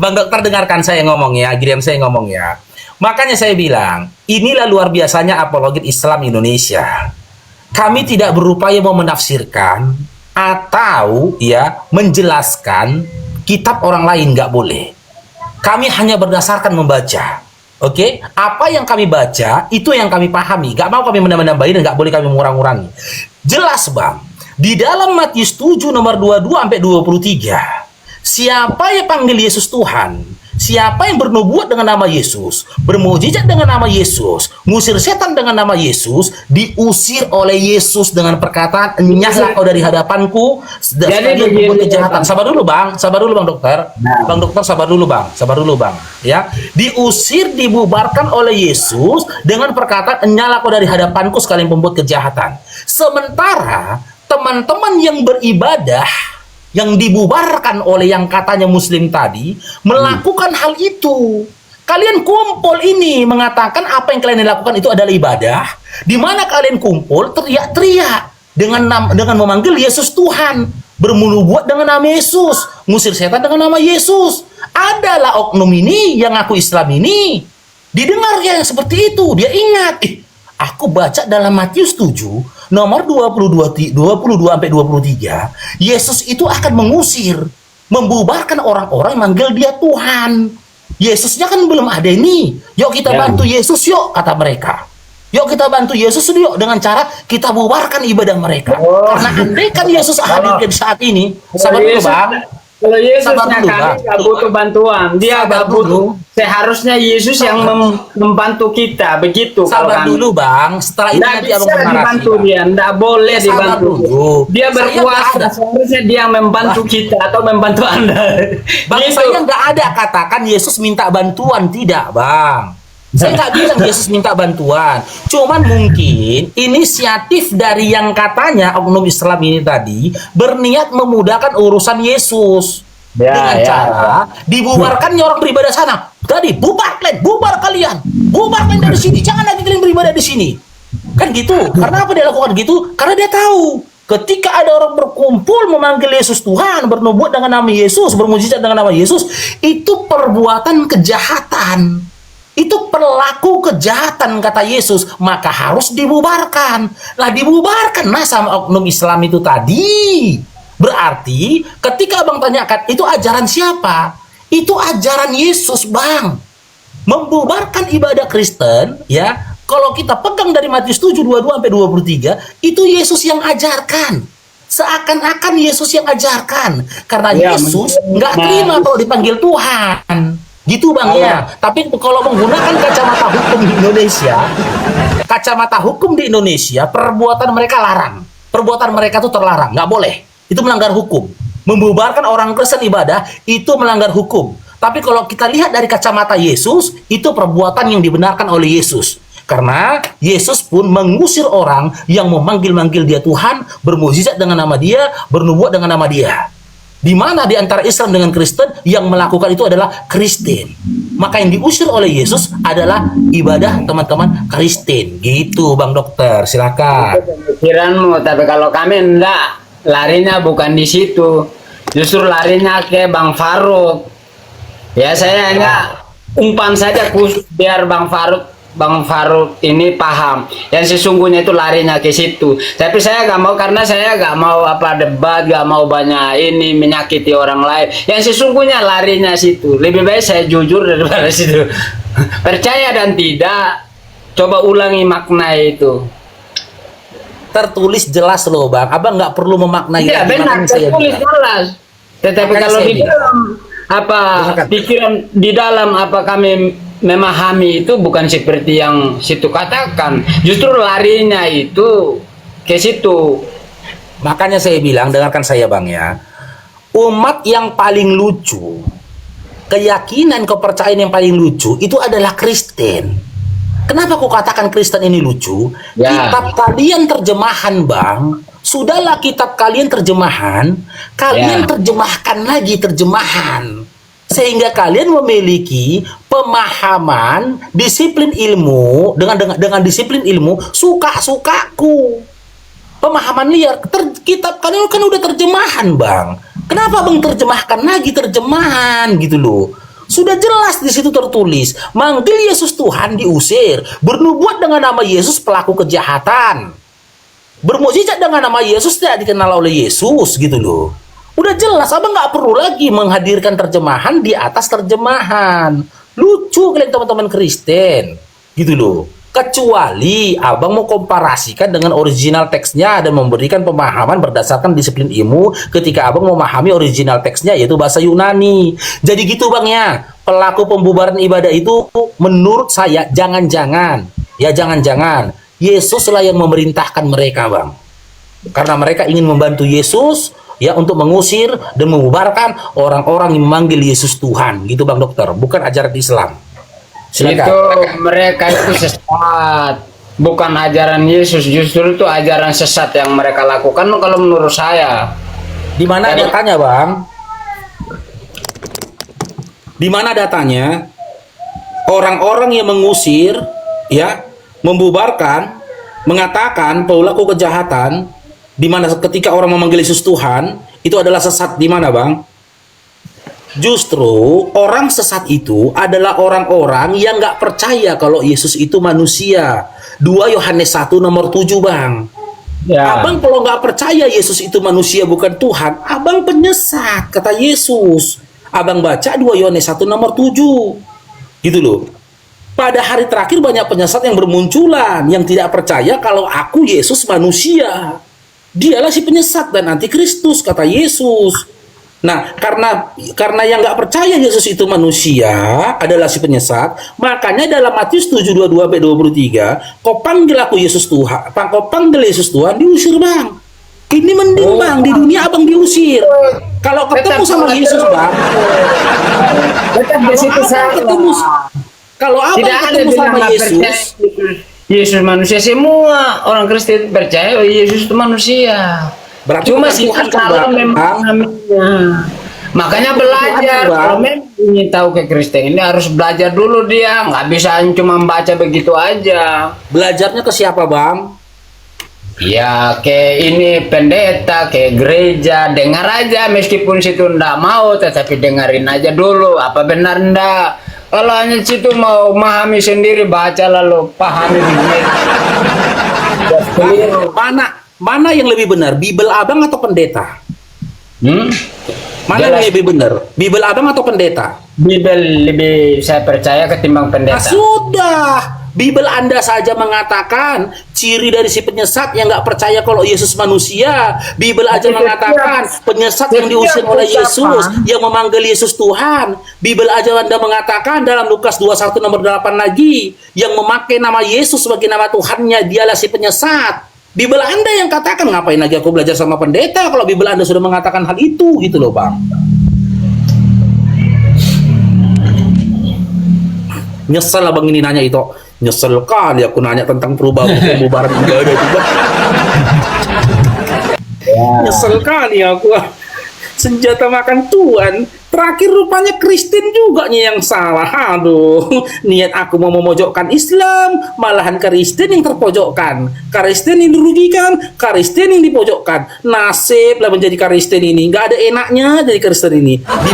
Bang Dokter, dengarkan saya ngomong ya, giliran saya ngomong ya. Makanya saya bilang, inilah luar biasanya apologet Islam Indonesia. Kami tidak berupaya mau menafsirkan atau ya menjelaskan kitab orang lain, nggak boleh. Kami hanya berdasarkan membaca. Oke, apa yang kami baca itu yang kami pahami. Gak mau kami menambah-nambahin dan gak boleh kami mengurang-urangi. Jelas Bang, di dalam Matius 7 nomor 22-23, siapa yang panggil Yesus Tuhan, siapa yang bernubuat dengan nama Yesus, bermujizat dengan nama Yesus, ngusir setan dengan nama Yesus, diusir oleh Yesus dengan perkataan, enyahlah kau dari hadapanku, sekalian berbuat kejahatan. Sabar dulu Bang Dokter. Bang Dokter sabar dulu Bang. Ya, diusir, dibubarkan oleh Yesus dengan perkataan, enyahlah kau dari hadapanku sekalian membuat kejahatan. Sementara teman-teman yang beribadah yang dibubarkan oleh yang katanya muslim tadi melakukan hal itu. Kalian kumpul ini mengatakan apa yang kalian lakukan itu adalah ibadah, di mana kalian kumpul teriak-teriak dengan memanggil Yesus Tuhan, bernubuat dengan nama Yesus, ngusir setan dengan nama Yesus. Adalah oknum ini yang ngaku Islam ini didengar yang seperti itu, dia ingat, aku baca dalam Matius 7 nomor 22-23, Yesus itu akan mengusir, membubarkan orang-orang yang manggil dia Tuhan. Yesusnya kan belum ada ini. Yuk kita bantu Yesus yuk, kata mereka. Yuk kita bantu Yesus yuk dengan cara kita bubarkan ibadah mereka. Karena andai kan Yesus hadir di saat ini, sabar dulu Bang. Kalau Yesusnya Sabar dulu, kami Bang. nggak butuh bantuan, dia Sabar nggak butuh. dulu. Seharusnya Yesus yang membantu kita, begitu. Sabar dulu Bang, setelah itu Nggak nanti bisa abang bernarasi, dibantu Bang. dia, nggak boleh Sabar dibantu. dulu. Dia Saya berkuasa, nggak ada. seharusnya dia yang membantu kita atau membantu Anda. Bang, Gitu. saya nggak ada katakan Yesus minta bantuan, tidak Bang. Saya nggak bilang Yesus minta bantuan. Cuman mungkin inisiatif dari yang katanya oknum Islam ini tadi berniat memudahkan urusan Yesus. Dengan cara dibubarkannya orang beribadah sana. Tadi bubar kalian dari sini, jangan lagi kalian beribadah di sini. Kan gitu. Karena apa dia lakukan gitu? Karena dia tahu ketika ada orang berkumpul memanggil Yesus Tuhan, bernubuat dengan nama Yesus, bermujizat dengan nama Yesus, itu perbuatan kejahatan. Itu pelaku kejahatan kata Yesus, maka harus dibubarkan. Lah dibubarkan sama oknum Islam itu tadi. Berarti ketika abang tanyakan itu ajaran siapa? Itu ajaran Yesus Bang. Membubarkan ibadah Kristen ya. Kalau kita pegang dari Matius 7:22-23, itu Yesus yang ajarkan. Seakan-akan Yesus yang ajarkan. Karena Yesus nggak terima kalau dipanggil Tuhan. Gitu Bang ya. Tapi kalau menggunakan kacamata hukum di Indonesia, perbuatan mereka larang. Perbuatan mereka itu terlarang, nggak boleh. Itu melanggar hukum. Membubarkan orang Kristen ibadah itu melanggar hukum. Tapi kalau kita lihat dari kacamata Yesus, itu perbuatan yang dibenarkan oleh Yesus. Karena Yesus pun mengusir orang yang memanggil-manggil dia Tuhan, bermukjizat dengan nama dia, bernubuat dengan nama dia. Di mana di antara Islam dengan Kristen yang melakukan itu adalah Kristen. Maka yang diusir oleh Yesus adalah ibadah teman-teman Kristen. Gitu Bang Dokter, silakan. Pikiranmu, tapi kalau kami enggak, larinya bukan di situ, justru larinya ke Bang Faruk. Ya saya hanya umpan saja khusus biar Bang Faruk Bang Faruk ini paham yang sesungguhnya itu larinya ke situ. Tapi saya nggak mau, karena saya nggak mau apa debat, nggak mau banyak ini menyakiti orang lain. Yang sesungguhnya larinya situ. Lebih baik saya jujur daripada situ. Percaya dan tidak, coba ulangi makna itu. Tertulis jelas loh bang, abang nggak perlu memaknai. Iya lagi, benar, makanya saya tertulis bilang. jelas. Tetapi Makanya kalau saya di bilang. dalam apa Silakan. pikiran di dalam apa kami memahami itu bukan seperti yang situ katakan. Justru larinya itu ke situ. Makanya saya bilang, dengarkan saya bang ya, umat yang paling lucu, keyakinan kepercayaan yang paling lucu itu adalah Kristen. Kenapa kau katakan Kristen ini lucu? Ya. Kitab kalian terjemahan bang, sudahlah kitab kalian terjemahan, kalian Ya. terjemahkan lagi terjemahan. Sehingga kalian memiliki pemahaman disiplin ilmu dengan disiplin ilmu suka-sukaku. Pemahaman liar, kitab kalian kan udah terjemahan bang. Kenapa bang terjemahkan lagi terjemahan gitu loh? Sudah jelas di situ tertulis, manggil Yesus Tuhan diusir, bernubuat dengan nama Yesus pelaku kejahatan, bermukjizat dengan nama Yesus tidak dikenal oleh Yesus gitu loh. Udah jelas, abang nggak perlu lagi menghadirkan terjemahan di atas terjemahan. Lucu kalian teman-teman Kristen gitu loh. Kecuali abang mau komparasikan dengan original teksnya dan memberikan pemahaman berdasarkan disiplin ilmu ketika abang memahami original teksnya yaitu bahasa Yunani. Jadi gitu bang ya, pelaku pembubaran ibadah itu menurut saya jangan-jangan Yesuslah yang memerintahkan mereka bang. Karena mereka ingin membantu Yesus ya untuk mengusir dan membubarkan orang-orang yang memanggil Yesus Tuhan gitu bang dokter, bukan ajaran Islam. Silakan. Itu mereka itu sesat, bukan ajaran Yesus. Justru itu ajaran sesat yang mereka lakukan kalau menurut saya. Di mana Dari- datanya, Bang? Di mana datanya? Orang-orang yang mengusir, ya, membubarkan, mengatakan pelaku kejahatan, di mana ketika orang memanggil Yesus Tuhan, itu adalah sesat di mana, Bang? Justru orang sesat itu adalah orang-orang yang nggak percaya kalau Yesus itu manusia. 2 Yohanes 1 nomor 7, Bang. Ya. Abang kalau nggak percaya Yesus itu manusia bukan Tuhan, abang penyesat, kata Yesus. Abang baca 2 Yohanes 1 nomor 7. Gitu loh. Pada hari terakhir banyak penyesat yang bermunculan, yang tidak percaya kalau aku Yesus manusia. Dialah si penyesat dan antikristus, kata Yesus. Nah, karena yang nggak percaya Yesus itu manusia adalah si penyesat, makanya dalam Matius 7:22-23, kau panggil aku Yesus Tuhan, kau panggil Yesus Tuhan, diusir bang. Ini mending bang, di dunia abang diusir. Kalau ketemu sama Yesus bang, Tetap di situ saya kalau abang tidak ada ketemu bilang sama nggak Yesus, percaya Yesus manusia. Semua orang Kristen percaya Yesus itu manusia. berarti Cuma bukan sih Tuhan kan kalau bang. memahaminya. Makanya belajar. Bang. Kalau memang ingin tahu ke Kristen ini harus belajar dulu dia. Nggak bisa cuma baca begitu aja. Belajarnya ke siapa bang? Ya ke ini pendeta, ke gereja, dengar aja meskipun situ ndak mau, tetapi dengerin aja dulu apa benar ndak. Kalau hanya situ mau memahami sendiri, baca lalu pahami begini. Keliru. Mana yang lebih benar, Bibel abang atau pendeta? Mana yang Jelas. lebih benar, Bibel abang atau pendeta? Bibel lebih saya percaya ketimbang pendeta. Nah, sudah, Bibel Anda saja mengatakan ciri dari si penyesat yang nggak percaya kalau Yesus manusia. Bibel aja mengatakan penyesat yang diusir oleh Yesus, yang memanggil Yesus Tuhan. Bibel aja Anda mengatakan dalam Lukas 21 nomor 8 lagi, yang memakai nama Yesus sebagai nama Tuhannya, dialah si penyesat. Bibel Anda yang katakan, ngapain lagi aku belajar sama pendeta kalau Bibel Anda sudah mengatakan hal itu, gitu loh bang. Nyesel lah bang ini nanya itu. Nyesel kali aku nanya tentang pembubaran ibadah itu bang. Nyesel kali aku. Senjata makan Tuhan Terakhir rupanya Kristen juga nih yang salah. Aduh, niat aku mau memojokkan Islam, malahan Kristen yang terpojokkan. Kristen yang dirugikan, Kristen yang dipojokkan. Nasib lah menjadi Kristen ini. Nggak ada enaknya jadi Kristen ini. Di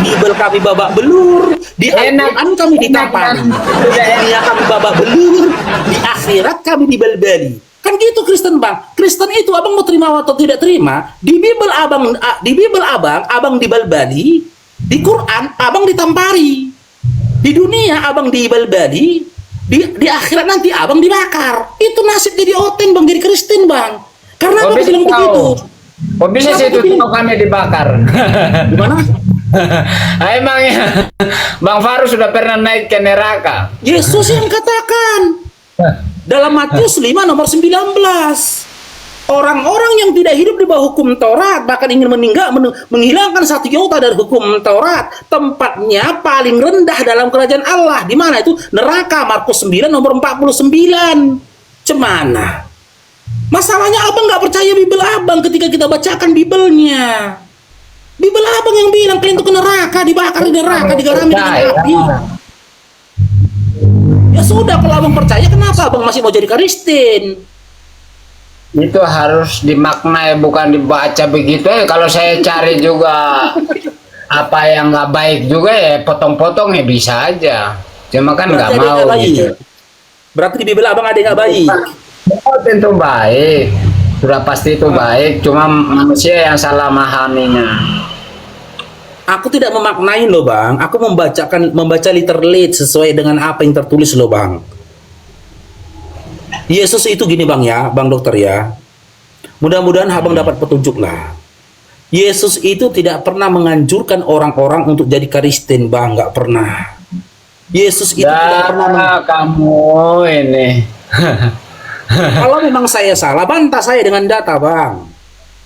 Bible kami babak belur, di Al-Quran kami ditampari, di dunia kami babak belur, di akhirat kami dibelbeli. Kan gitu Kristen bang. Kristen itu abang mau terima atau tidak terima. Di Bible abang dibalbali. Di Quran abang ditampari. Di dunia abang dibalbali. Di akhirat nanti abang dibakar. Itu nasib jadi oten bang, jadi Kristen bang. Karena abang bilang begitu. Kok bisa sih itu kami dibakar? Gimana? Emangnya Bang Faru sudah pernah naik ke neraka? Yesus yang katakan. Dalam Matius 5 nomor 19, orang-orang yang tidak hidup di bawah hukum Taurat bahkan ingin menghilangkan satu iota dari hukum Taurat, tempatnya paling rendah dalam kerajaan Allah. Di mana itu? Neraka. Markus 9 nomor 49. Cemana? Masalahnya abang nggak percaya Bible abang ketika kita bacakan Biblenya. Bible abang yang bilang kalian itu ke neraka, dibakar di neraka, digarami dengan api. Ya sudah, kalau abang percaya, kenapa abang masih mau jadi Kristen? Itu harus dimaknai, bukan dibaca begitu. Kalau saya cari juga apa yang nggak baik juga ya potong-potong ya bisa aja. Cuma kan nggak mau gitu. Berarti di Bible abang ada yang nggak baik? Oh, tentu baik. Sudah pasti itu baik. Cuma manusia yang salah memahaminya. Aku tidak memaknai loh bang. Aku membaca literally sesuai dengan apa yang tertulis loh bang. Yesus itu gini bang ya, bang dokter ya. Mudah-mudahan abang dapat petunjuk lah. Yesus itu tidak pernah menganjurkan orang-orang untuk jadi Kristen bang, nggak pernah. Yesus itu tidak pernah. Kamu ini. Kalau memang saya salah, bantah saya dengan data bang.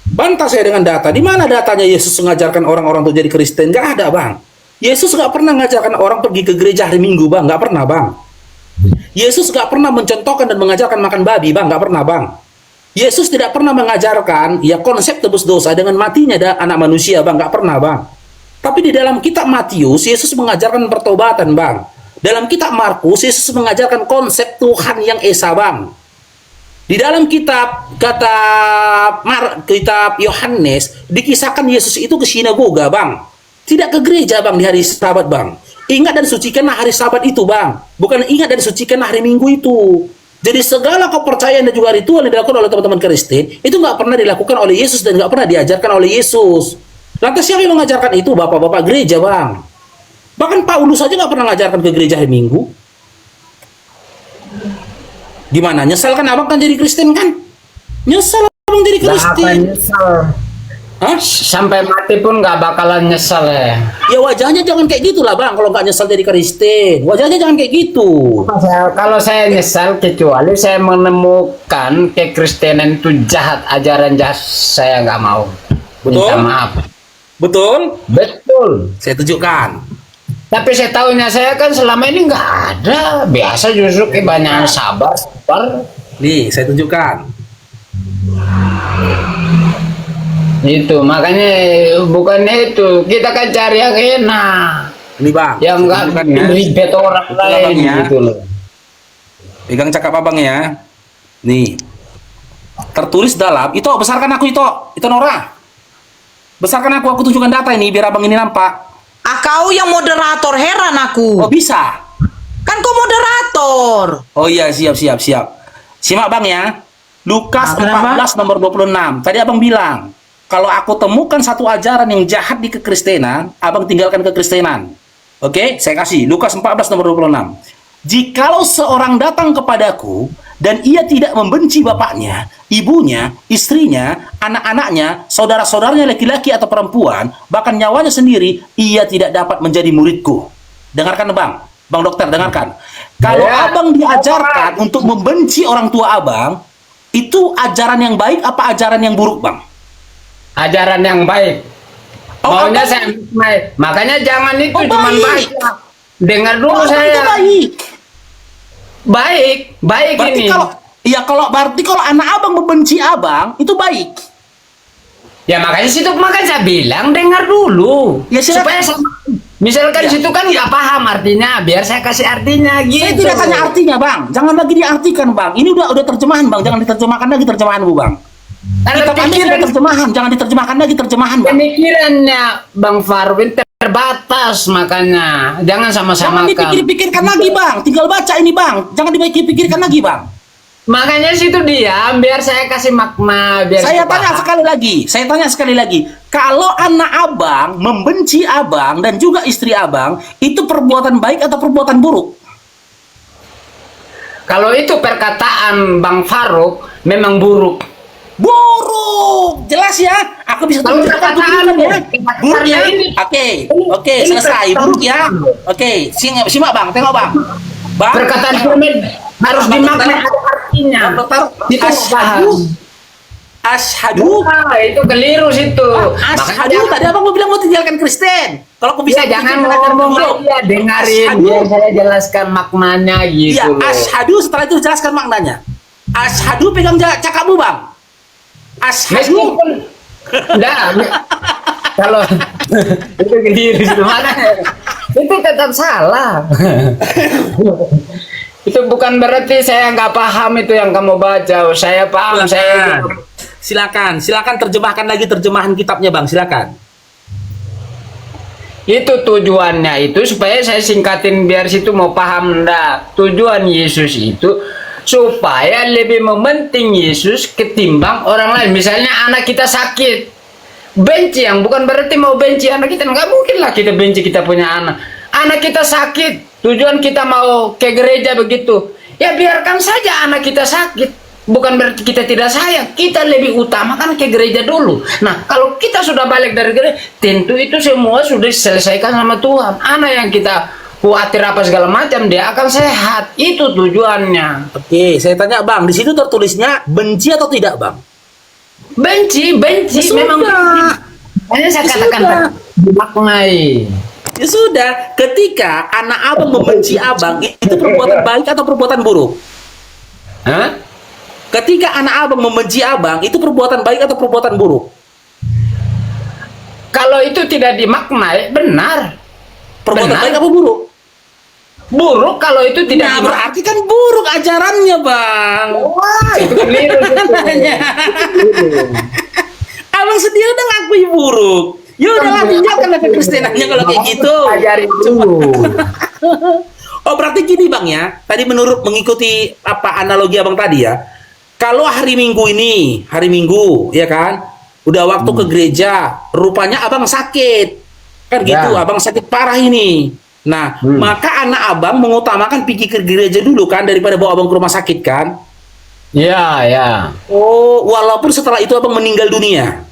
Bantah saya dengan data. Di mana datanya Yesus mengajarkan orang-orang untuk jadi Kristen? Gak ada bang. Yesus gak pernah mengajarkan orang pergi ke gereja hari Minggu bang. Gak pernah bang. Yesus gak pernah mencontohkan dan mengajarkan makan babi bang. Gak pernah bang. Yesus tidak pernah mengajarkan ya konsep tebus dosa dengan matinya anak manusia bang. Gak pernah bang. Tapi di dalam kitab Matius Yesus mengajarkan pertobatan bang. Dalam kitab Markus Yesus mengajarkan konsep Tuhan yang esa bang. Di dalam kitab Yohanes dikisahkan Yesus itu ke sinagoga bang, tidak ke gereja bang di hari Sabat bang. Ingat dan sucikanlah hari Sabat itu bang, bukan ingat dan sucikanlah hari Minggu itu. Jadi segala kepercayaan dan juga ritual yang dilakukan oleh teman-teman Kristen itu nggak pernah dilakukan oleh Yesus dan nggak pernah diajarkan oleh Yesus. Lantas siapa yang mengajarkan itu? Bapak-bapak gereja bang. Bahkan Paulus saja nggak pernah mengajarkan ke gereja hari Minggu. Gimana? Nyesal kan abang kan jadi Kristen kan? Nyesal abang jadi Kristen. Nyesal. Hah? Sampai mati pun nggak bakalan nyesal ya. Ya wajahnya jangan kayak gitulah bang. Kalau nggak nyesal jadi Kristen, wajahnya jangan kayak gitu. Kalau saya nyesal kecuali saya menemukan kekristenan itu jahat, ajaran jahat, saya nggak mau. Betul? Minta maaf. Betul? Betul. Saya tunjukkan. Tapi saya tahunya saya kan selama ini nggak ada. Biasa justru kebanyakan sabar. Nih, saya tunjukkan. Itu makanya bukannya itu kita kan cari yang enak. Ini bang. Yang nggak ribet orang lain ya. gitu loh. Pegang cakap abang ya. Nih. Tertulis dalam itu besarkan aku itu Nora. Besarkan aku tunjukkan data ini biar abang ini nampak. Kau yang moderator, heran aku. Oh bisa. Kan kau moderator. Oh iya siap. Simak bang ya. Lukas 14 nomor 26. Tadi abang bilang kalau aku temukan satu ajaran yang jahat di kekristenan, abang tinggalkan kekristenan. Oke, saya kasih Lukas 14 nomor 26. Jikalau seorang datang kepadaku dan ia tidak membenci bapaknya, ibunya, istrinya, anak-anaknya, saudara-saudaranya laki-laki atau perempuan, bahkan nyawanya sendiri, ia tidak dapat menjadi muridku. Dengarkan bang dokter, dengarkan. Kalau abang diajarkan untuk membenci orang tua abang, itu ajaran yang baik apa ajaran yang buruk bang? Ajaran yang baik. Maunya saya baik. Makanya jangan itu cuma baik. Dengar dulu saya. Baik berarti ini. Berarti kalau anak abang membenci abang itu baik. Ya makanya situ makanya saya bilang dengar dulu. Ya, silakan. Supaya misalkan Ya. situ kan nggak paham artinya, biar saya kasih artinya gitu. Saya tidak tanya artinya, Bang. Jangan lagi diartikan, Bang. Ini udah terjemahan, Bang. Jangan diterjemahkan lagi terjemahanmu, Bang. Karena Kitab Anda sudah terjemahan, jangan diterjemahkan lagi terjemahan, Bang. pemikirannya Bang Farwin terbatas, makanya jangan Jangan sama-samakan. dipikir-pikirkan lagi, Bang. Tinggal baca ini, Bang. Jangan dipikir-pikirkan lagi, Bang. Makanya situ diam, biar saya kasih makna, biar Saya kita tanya paham. sekali lagi. Kalau anak abang membenci abang dan juga istri abang, itu perbuatan baik atau perbuatan buruk? Kalau itu perkataan Bang Faruk memang buruk. Buruk, jelas ya. Aku bisa Kalau tunjukkan perkataan ya. Buruk ya. ini. Oke, Ini selesai. perkataan- Buruk ya. Oke, simak Bang, tengok Bang. Bang, Perkataan Muhammad harus Bang, dimaknai Bang, ada artinya. Itu Ashadu. paham. Ashadu. Wah, itu keliru situ. Ashadu. Tadi abang mau bilang mau tinggalkan Kristen. Kalau aku bisa Bisa jangan tinggalkan ngomong buruk. aja, dengarin Ashadu. biar saya jelaskan maknanya gitu Iya, loh. ashadu, setelah itu jelaskan maknanya. Ashadu, pegang cakapmu, Bang. Ashadu. Meskipun enggak, kalau itu keliru situ makanya itu tetap salah. Itu bukan berarti saya nggak paham itu yang kamu baca. Saya paham, saya Silakan terjemahkan lagi terjemahan kitabnya, Bang. Silakan. itu tujuannya itu supaya saya singkatin biar situ mau paham enggak. Tujuan Yesus itu supaya lebih mementing Yesus ketimbang orang lain. Misalnya anak kita sakit, benci yang bukan berarti mau benci anak kita. Nggak mungkin lah kita benci kita punya anak. Anak kita sakit, tujuan kita mau ke gereja begitu. Ya biarkan saja anak kita sakit. Bukan berarti kita tidak sayang, kita lebih utamakan ke gereja dulu. Nah, kalau kita sudah balik dari gereja, tentu itu semua sudah diselesaikan sama Tuhan. Anak yang kita khawatir apa segala macam, dia akan sehat. Itu tujuannya. Oke, saya tanya, Bang. Di situ tertulisnya benci atau tidak, Bang? Benci, Ya sudah. memang benci. Hanya saya Ya katakan sudah. dimaknai. Ya sudah, ketika anak abang membenci abang, itu perbuatan baik atau perbuatan buruk? Hah? Ketika anak abang membenci abang, itu perbuatan baik atau perbuatan buruk? Kalau itu tidak dimaknai, benar. Perbuatan Benar. baik apa buruk? Buruk kalau itu tidak Nah, dimaknai. berarti kan buruk ajarannya, Bang. Wah, itu keliru. Abang sendiri udah ngakui buruk. Ya udahlah, tinggalkan ke Kristenannya kalau kayak gitu. Ajarin dulu. Oh, berarti gini, Bang ya. Tadi menurut mengikuti apa analogi Abang tadi ya. Kalau hari Minggu ini, hari Minggu, ya kan? Udah waktu ke gereja, rupanya Abang sakit. Kan gitu, Ya. Abang sakit parah ini. Nah, maka anak Abang mengutamakan pergi ke gereja dulu kan daripada bawa Abang ke rumah sakit kan? Ya, ya. Oh, walaupun setelah itu Abang meninggal dunia.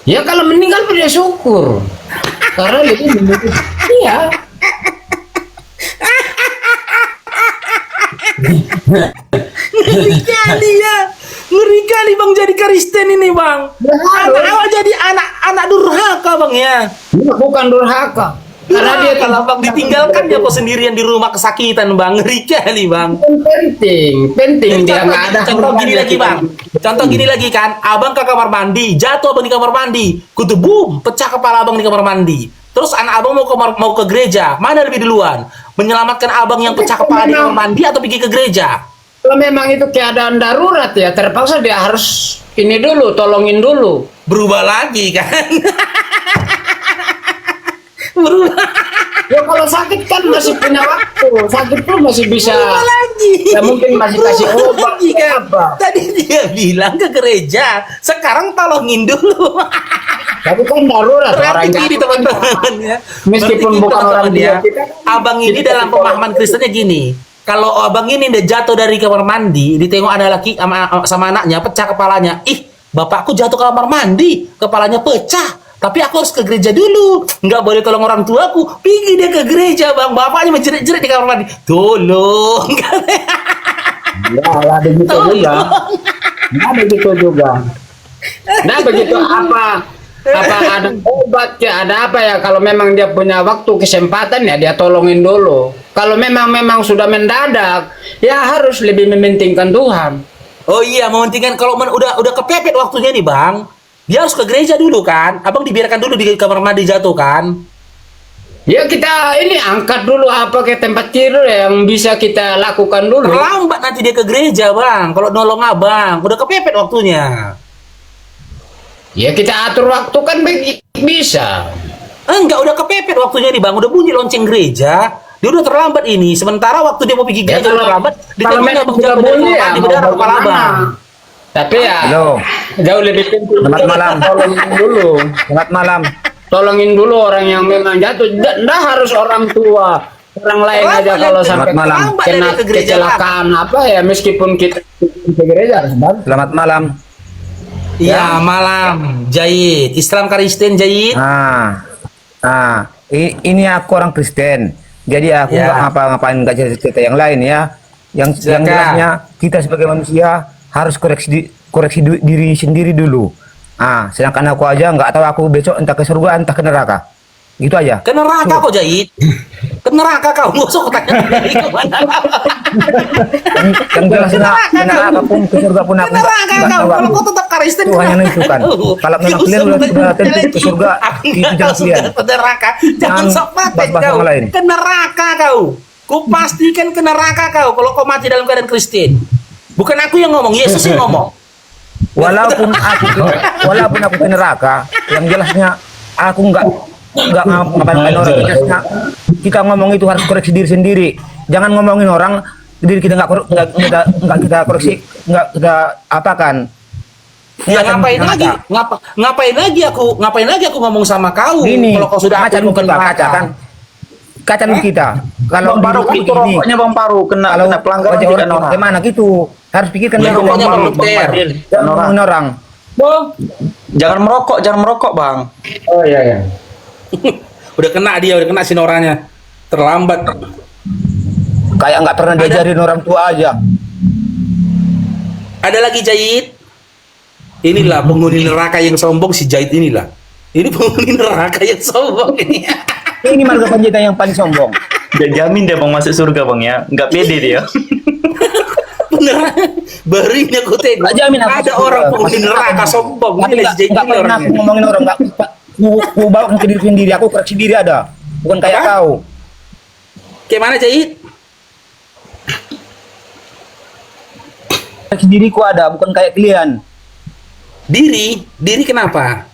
Ya kalau meninggal dia syukur. Karena lebih iya. Ngeri kali ya. Ngeri kali Bang jadi Kristen ini, Bang. Anak awak jadi anak durhaka, Bang ya. Dia bukan durhaka. Karena dia kalau Bang ditinggalkan dia kok sendirian di rumah kesakitan, Bang. Ngeri kali, Bang. penting dia nggak ada. Contoh gini lagi, Bang. Contoh gini lagi kan, Abang ke kamar mandi, jatuh Abang di kamar mandi. Kudu boom, pecah kepala Abang di kamar mandi. Terus anak Abang mau ke gereja, mana lebih duluan? Menyelamatkan Abang yang pecah kepala di kamar mandi atau pergi ke gereja? Kalau memang itu keadaan darurat ya terpaksa dia harus ini dulu, tolongin dulu. Berubah lagi kan? Berubah Ya kalau sakit kan masih punya waktu, sakit tuh masih bisa. lagi. Ya mungkin masih kasih obat. Lagi kan? Apa? Tadi dia bilang ke gereja, sekarang tolongin dulu. Tapi kan darurat Berarti orang gini teman-teman ya. Meskipun Berarti bukan orang teman-teman ya. dia, Abang ini dalam pemahaman Kristennya gini. Kalau abang ini udah jatuh dari kamar mandi, ditengok ada laki sama anaknya pecah kepalanya. Ih, bapakku jatuh ke kamar mandi, kepalanya pecah. Tapi aku harus ke gereja dulu. Nggak boleh tolong orang tuaku. Pergi dia ke gereja, Bang. Bapaknya menjerit-jerit di kamar mandi. Tolong. Ya lah begitu juga. Nah begitu juga. Nah begitu apa ada obat ya ada apa ya kalau memang dia punya waktu kesempatan ya dia tolongin dulu. Kalau memang sudah mendadak ya harus lebih mementingkan Tuhan. Oh iya, mementingkan kalau udah kepepet waktunya nih, Bang. Dia harus ke gereja dulu kan? Abang dibiarkan dulu di kamar mandi jatuh kan? Ya kita ini angkat dulu apa ke tempat tidur yang bisa kita lakukan dulu. Terlambat nanti dia ke gereja bang. Kalau nolong abang, udah kepepet waktunya. Ya kita atur waktu kan bisa. Enggak, udah kepepet waktunya nih bang. Udah bunyi lonceng gereja. Dia udah terlambat ini. Sementara waktu dia mau pergi Ya, gereja udah terlambat. kalau Ditanya memang bang sudah jatuh dari bunyi kamar ya mandi mau berdarah kepala bagaimana. abang. Tapi ya Halo. jauh lebih penting. Selamat malam. Tolongin dulu. Selamat malam. Tolongin dulu orang yang memang jatuh. Nggak harus orang tua. Orang lain Terlambat aja kalau nanti. sampai Selamat malam. kena Terlambat dari ke gereja, kecelakaan apa ya meskipun kita ke gereja harus bantu. Selamat malam. Iya malam. Jahit. Islam Kristen Jahit. Ini aku orang Kristen. Jadi aku Ya. nggak ngapa-ngapain, nggak cerita yang lain ya. Yang Silakan. jelasnya kita sebagai manusia harus koreksi diri sendiri dulu. Sedangkan aku aja nggak tahu, aku besok entah ke surga entah ke neraka. Gitu aja. Ke neraka kok Jahit. Ke neraka kau. Nggak usah kau tanya lagi kemana. Yang jelasnya ke neraka pun ke surga pun Ke aku neraka nggak kau. tahu. Kalau aku. kau tetap Kristen. Tuhan yang menentukan. Kalau memang kalian udah tentu ke surga, itu jangan kalian. Ke neraka. Jangan Jangan sok paten bahas-bahas kau. yang lain. Ke neraka kau. Ku pastikan ke neraka kau kalau kau mati dalam keadaan Kristen. Bukan aku yang ngomong, Yesus yang ngomong. Walaupun aku ke neraka, yang jelasnya aku nggak ngapain orang. Jelasnya kita ngomong itu harus koreksi diri sendiri. Jangan ngomongin orang, diri kita nggak kita koreksi, nggak kita apakan. Ya Macam ngapain neraka. lagi? Ngapain lagi aku ngomong sama kau? Gini, Kalau kau sudah kaca aku bukan kita, neraka. kaca kan, kaca kita. Kalau Bang Paru diri itu ini, rokoknya Bang Paru kalau kena pelanggaran wajah tidak orang Nora. gimana gitu, harus pikirkan Ya, dulu. rokoknya Bang Bang Paru. Dokter. Jangan ngomongin orang. Jangan merokok Bang. Oh iya ya. Udah kena si Noranya. Terlambat. Kayak nggak pernah diajarin orang tua aja. Ada lagi Jahit. Inilah penghuni neraka yang sombong si Jahit inilah. Ini penghuni neraka yang sombong ini. Ini marga penjita yang paling sombong. Dia jamin dia Bang masuk surga Bang ya. Enggak pede dia. Beneran. Baru ini aku tengok. Nggak jamin aku Ada surga. orang penghuni Masih neraka sombong. Tapi Inilah si Jahit nggak ini pernah aku orangnya. ngomongin orang, nggak aku bawa ke diri sendiri, aku koreksi diri ada, bukan kayak Apa? kau. Kayak mana Jahit? Koreksi diriku ada, bukan kayak kalian. Diri kenapa?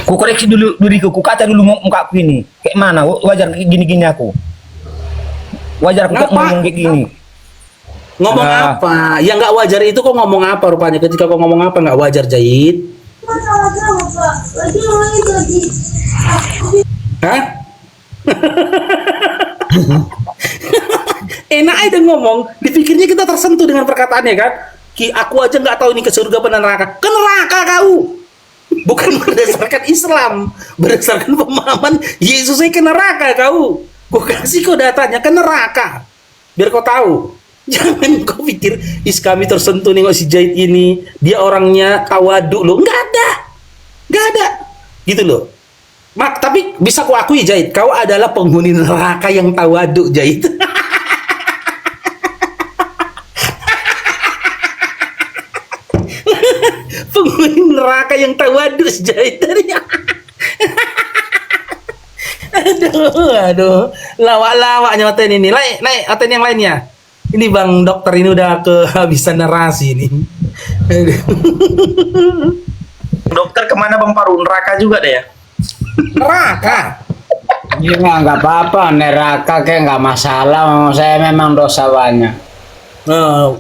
Ku koreksi dulu diriku, ku kaca dulu muka aku ini. Kayak mana? Wajar kayak gini-gini aku. Wajar aku Ngapa? ngomong kayak gini. Ngomong Nah. apa? Yang nggak wajar itu kok ngomong apa rupanya? Ketika kau ngomong apa nggak wajar Jahit? Hah? Enak aja ngomong, dipikirnya kita tersentuh dengan perkataannya kan? Aku aja nggak tahu ini ke surga apa neraka. Ke neraka kau. Bukan berdasarkan Islam, berdasarkan pemahaman Yesusnya ke neraka kau. Kau kasih kau datanya ke neraka. Biar kau tahu. Jangan kau pikir kami tersentuh nih si Jahit ini, dia orangnya tawaduk loh. Nggak ada. Gitu loh. Tapi bisa ku akui Jahit, kau adalah penghuni neraka yang tawaduk Jahit. Penghuni neraka yang tawaduk Jahit tadi. aduh, lawak-lawaknya Aten ini. Naik Aten yang lainnya. Ini Bang Dokter ini udah kehabisan narasi nih. Dokter kemana Bang Paru? Neraka juga deh ya. Neraka. Iya nggak apa-apa, neraka kayak nggak masalah. Saya memang dosa banyak.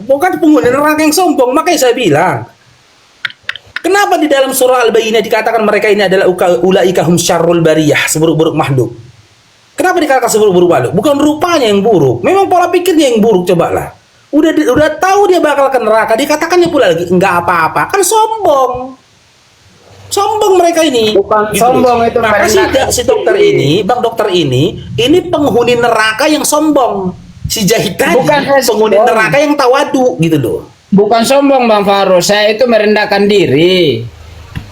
Bukan penghuni neraka yang sombong, makanya saya bilang. Kenapa di dalam surah Al-Bayyinah dikatakan mereka ini adalah ulaika hum syarrul bariyah, seburuk-buruk makhluk? Kenapa dikatakan seburuk-buruk makhluk? Bukan rupanya yang buruk, memang pola pikirnya yang buruk. Cobalah. Udah tahu dia bakal ke neraka, dikatakannya pula lagi enggak apa-apa, kan sombong. Sombong mereka ini. Bukan Gitu sombong loh. itu, Nah, merendahkan si dokter ini, Bang Dokter ini penghuni neraka yang sombong. Si Jahit tadi Bukan penghuni sombong. neraka yang tawadu gitu loh. Bukan sombong Bang Faru, saya itu merendahkan diri.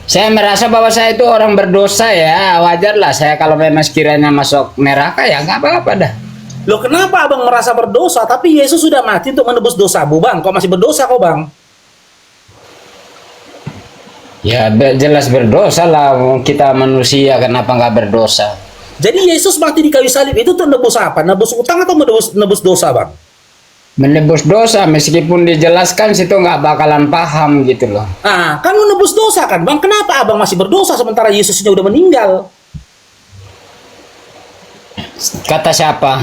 Saya merasa bahwa saya itu orang berdosa ya, wajarlah saya kalau memang sekiranya masuk neraka ya nggak apa-apa dah. Loh kenapa abang merasa berdosa? Tapi Yesus sudah mati untuk menebus dosamu bang. Kau masih berdosa kau bang? Ya jelas berdosa lah, kita manusia kenapa nggak berdosa? Jadi Yesus mati di kayu salib itu tuh nebus apa? Nebus utang atau nebus dosa, Bang? Menebus dosa, meskipun dijelaskan situ nggak bakalan paham gitu loh. Ah, kan menebus dosa kan, Bang? Kenapa Abang masih berdosa sementara Yesusnya udah meninggal? Kata siapa?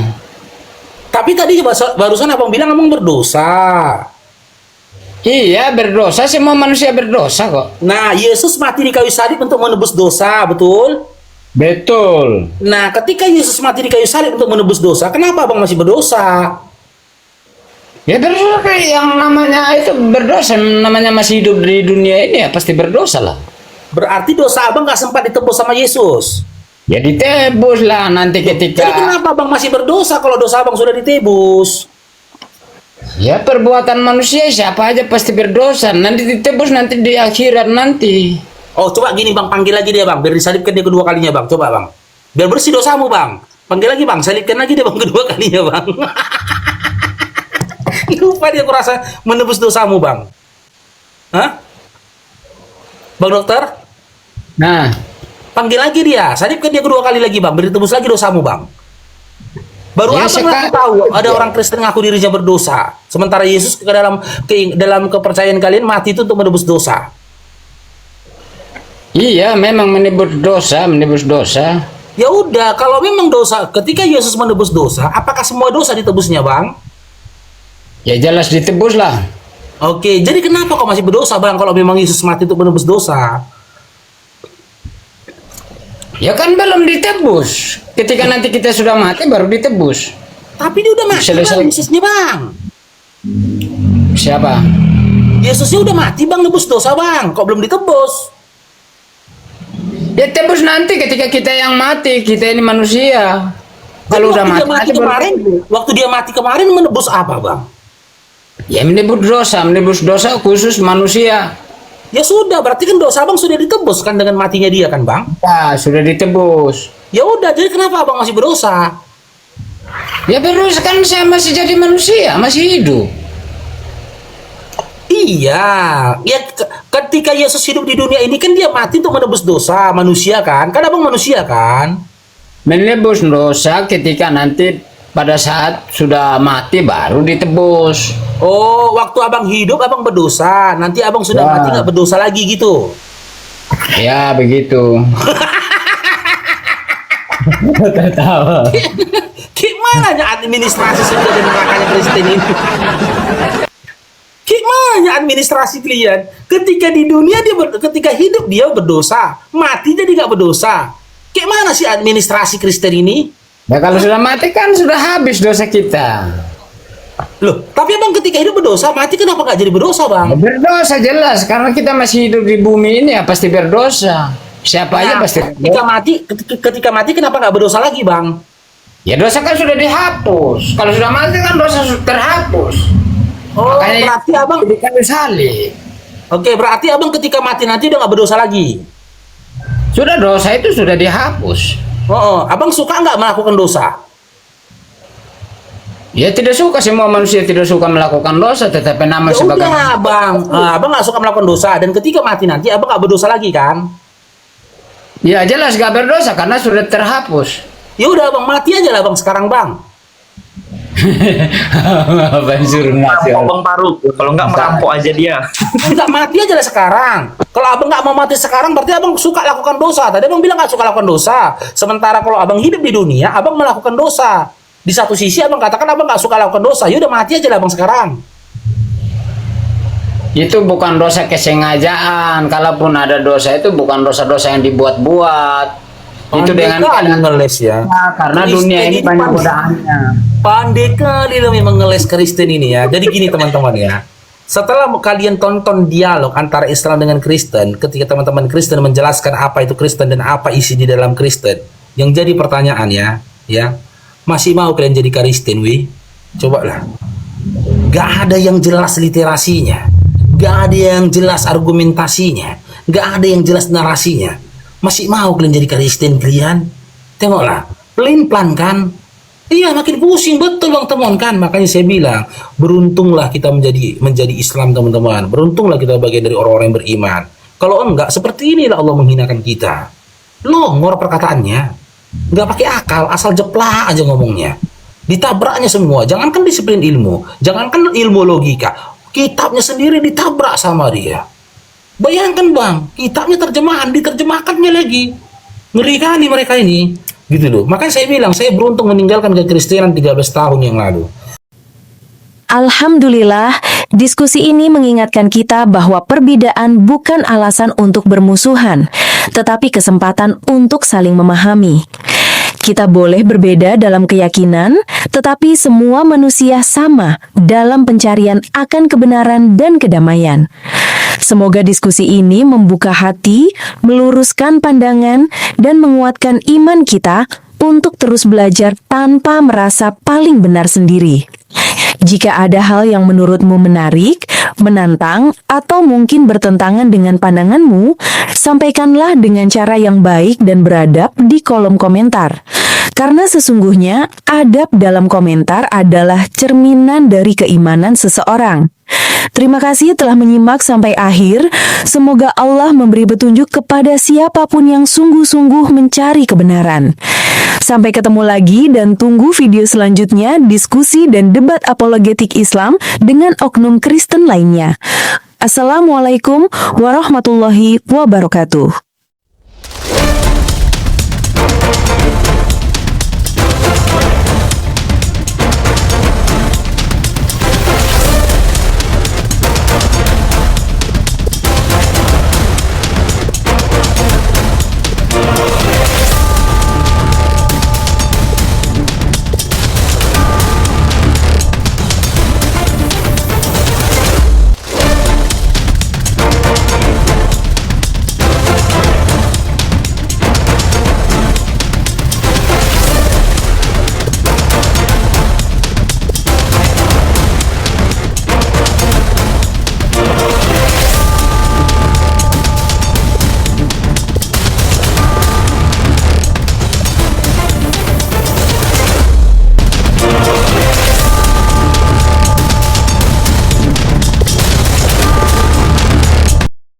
Tapi tadi barusan Abang bilang Abang berdosa. Iya berdosa, semua manusia berdosa kok. Nah, Yesus mati di kayu salib untuk menebus dosa, betul? Betul. Nah, ketika Yesus mati di kayu salib untuk menebus dosa, kenapa Abang masih berdosa? Ya berdosa, kayak yang namanya itu berdosa, namanya masih hidup di dunia ini ya pasti berdosa lah. Berarti dosa Abang gak sempat ditebus sama Yesus. Ya ditebus lah nanti ketika. Jadi kenapa Abang masih berdosa kalau dosa Abang sudah ditebus? Ya perbuatan manusia siapa aja pasti berdosa. Nanti ditebus nanti di akhirat nanti. Oh, coba gini Bang, panggil lagi dia Bang, biar disalibkan dia kedua kalinya Bang. Coba Bang, biar bersih dosamu Bang. Panggil lagi Bang, salibkan lagi dia Bang kedua kalinya Bang. Lupa dia kurasa menebus dosamu Bang. Hah? Bang dokter? Nah, Panggil lagi dia, salibkan dia kedua kali lagi Bang, biar ditebus lagi dosamu Bang. Baru Ya, Abang ngaku tahu ada orang Kristen ngaku dirinya berdosa. Sementara Yesus dalam kepercayaan kalian mati itu untuk menebus dosa. iya memang menebus dosa. Ya udah, kalau memang dosa, ketika Yesus menebus dosa, apakah semua dosa ditebusnya, Bang? Ya jelas ditebus lah. Oke, jadi kenapa kok masih berdosa, Bang, kalau memang Yesus mati untuk menebus dosa? Ya kan belum ditebus. Ketika nanti kita sudah mati baru ditebus. Tapi dia udah mati, Selesai. Bang, Yesusnya, Bang. Siapa? Yesusnya udah mati, Bang, nebus dosa, Bang. Kok belum ditebus? Ya tebus nanti ketika kita yang mati, kita ini manusia. Kalau udah Waktu dia mati, aja baru kemarin, tebus. waktu dia mati kemarin menebus apa, Bang? Ya menebus dosa khusus manusia. Ya sudah, berarti kan dosa Abang sudah ditebus kan dengan matinya dia kan, Bang? Ya sudah ditebus. Ya udah, jadi kenapa Abang masih berdosa? Ya berdosa kan saya masih jadi manusia, masih hidup. Iya, ya ketika Yesus hidup di dunia ini kan dia mati untuk menebus dosa manusia kan? Kan Abang manusia kan? Menebus dosa ketika nanti pada saat sudah mati baru ditebus. Oh, waktu Abang hidup Abang berdosa, nanti Abang sudah Ya. mati nggak berdosa lagi gitu. Ya begitu. Tertawa. Gimana ya administrasi surga dan nerakanya Kristen ini? Gimana ya administrasi kalian? Ketika di dunia ketika hidup dia berdosa, mati jadi nggak berdosa. Gimana sih administrasi Kristen ini? Ya kalau sudah mati kan sudah habis dosa kita. Loh, tapi Abang ketika hidup berdosa, mati kenapa nggak jadi berdosa, Bang? Berdosa jelas karena kita masih hidup di bumi ini ya pasti berdosa. Siapa aja Nah, pasti berdosa. ketika mati kenapa nggak berdosa lagi, Bang? Ya dosa kan sudah dihapus. Kalau sudah mati kan dosa sudah terhapus. Oh, Makanya berarti Abang di kayu salib. Oke, berarti Abang ketika mati nanti udah nggak berdosa lagi. Sudah dosa itu sudah dihapus. Oh, Abang suka nggak melakukan dosa? Ya tidak suka, semua manusia tidak suka melakukan dosa, tetapi nama Ya sebagai udah, Abang nggak suka melakukan dosa dan ketika mati nanti Abang nggak berdosa lagi kan? ya jelas gak berdosa karena sudah terhapus. Ya udah, Abang mati aja lah, Bang, sekarang, Bang. Apa yang suruh mati? Merampok Bang Faruk. Kalau nggak merampok aja dia. Enggak, mati aja lah sekarang. Kalau Abang nggak mau mati sekarang, berarti Abang suka lakukan dosa. Tadi Abang bilang nggak suka lakukan dosa. Sementara kalau Abang hidup di dunia, Abang melakukan dosa. Di satu sisi Abang katakan Abang nggak suka lakukan dosa. Ya udah, mati aja lah, Bang, sekarang. Itu bukan dosa kesengajaan. Kalaupun ada dosa itu bukan dosa-dosa yang dibuat-buat. Itu dengan keadaan ngeles ya. karena Kristen dunia ini banyak pandai. godaannya. Pandai kali lo memang ngeles Kristen ini ya. Jadi gini teman-teman ya. Setelah kalian tonton dialog antara Islam dengan Kristen, ketika teman-teman Kristen menjelaskan apa itu Kristen dan apa isi di dalam Kristen, yang jadi pertanyaan ya, masih mau kalian jadi Kristen, wi? Cobalah. Gak ada yang jelas literasinya, gak ada yang jelas argumentasinya, gak ada yang jelas narasinya. Masih mau kalian jadi Kristen kalian? Tengoklah, pelin-pelan kan? Iya, makin pusing betul Bang Temon kan. Makanya saya bilang, beruntunglah kita menjadi Islam teman-teman. Beruntunglah kita bagian dari orang-orang yang beriman. Kalau enggak, seperti inilah Allah menghinakan kita. Longor perkataannya, nggak pakai akal, asal jeplak aja ngomongnya. Ditabraknya semua, jangankan disiplin ilmu, jangankan ilmu logika, kitabnya sendiri ditabrak sama dia. Bayangkan bang, kitabnya terjemahan, diterjemahkannya lagi. Ngeri kali mereka ini, gitu loh. Makanya saya bilang, saya beruntung meninggalkan kekristenan 13 tahun yang lalu. Alhamdulillah, diskusi ini mengingatkan kita bahwa perbedaan bukan alasan untuk bermusuhan, tetapi kesempatan untuk saling memahami. Kita boleh berbeda dalam keyakinan, tetapi semua manusia sama dalam pencarian akan kebenaran dan kedamaian. Semoga diskusi ini membuka hati, meluruskan pandangan, dan menguatkan iman kita untuk terus belajar tanpa merasa paling benar sendiri. Jika ada hal yang menurutmu menarik, menantang, atau mungkin bertentangan dengan pandanganmu, sampaikanlah dengan cara yang baik dan beradab di kolom komentar. Karena sesungguhnya, adab dalam komentar adalah cerminan dari keimanan seseorang. Terima kasih telah menyimak sampai akhir. Semoga Allah memberi petunjuk kepada siapapun yang sungguh-sungguh mencari kebenaran. Sampai ketemu lagi dan tunggu video selanjutnya diskusi dan debat apologetik Islam dengan oknum Kristen lainnya. Assalamualaikum warahmatullahi wabarakatuh.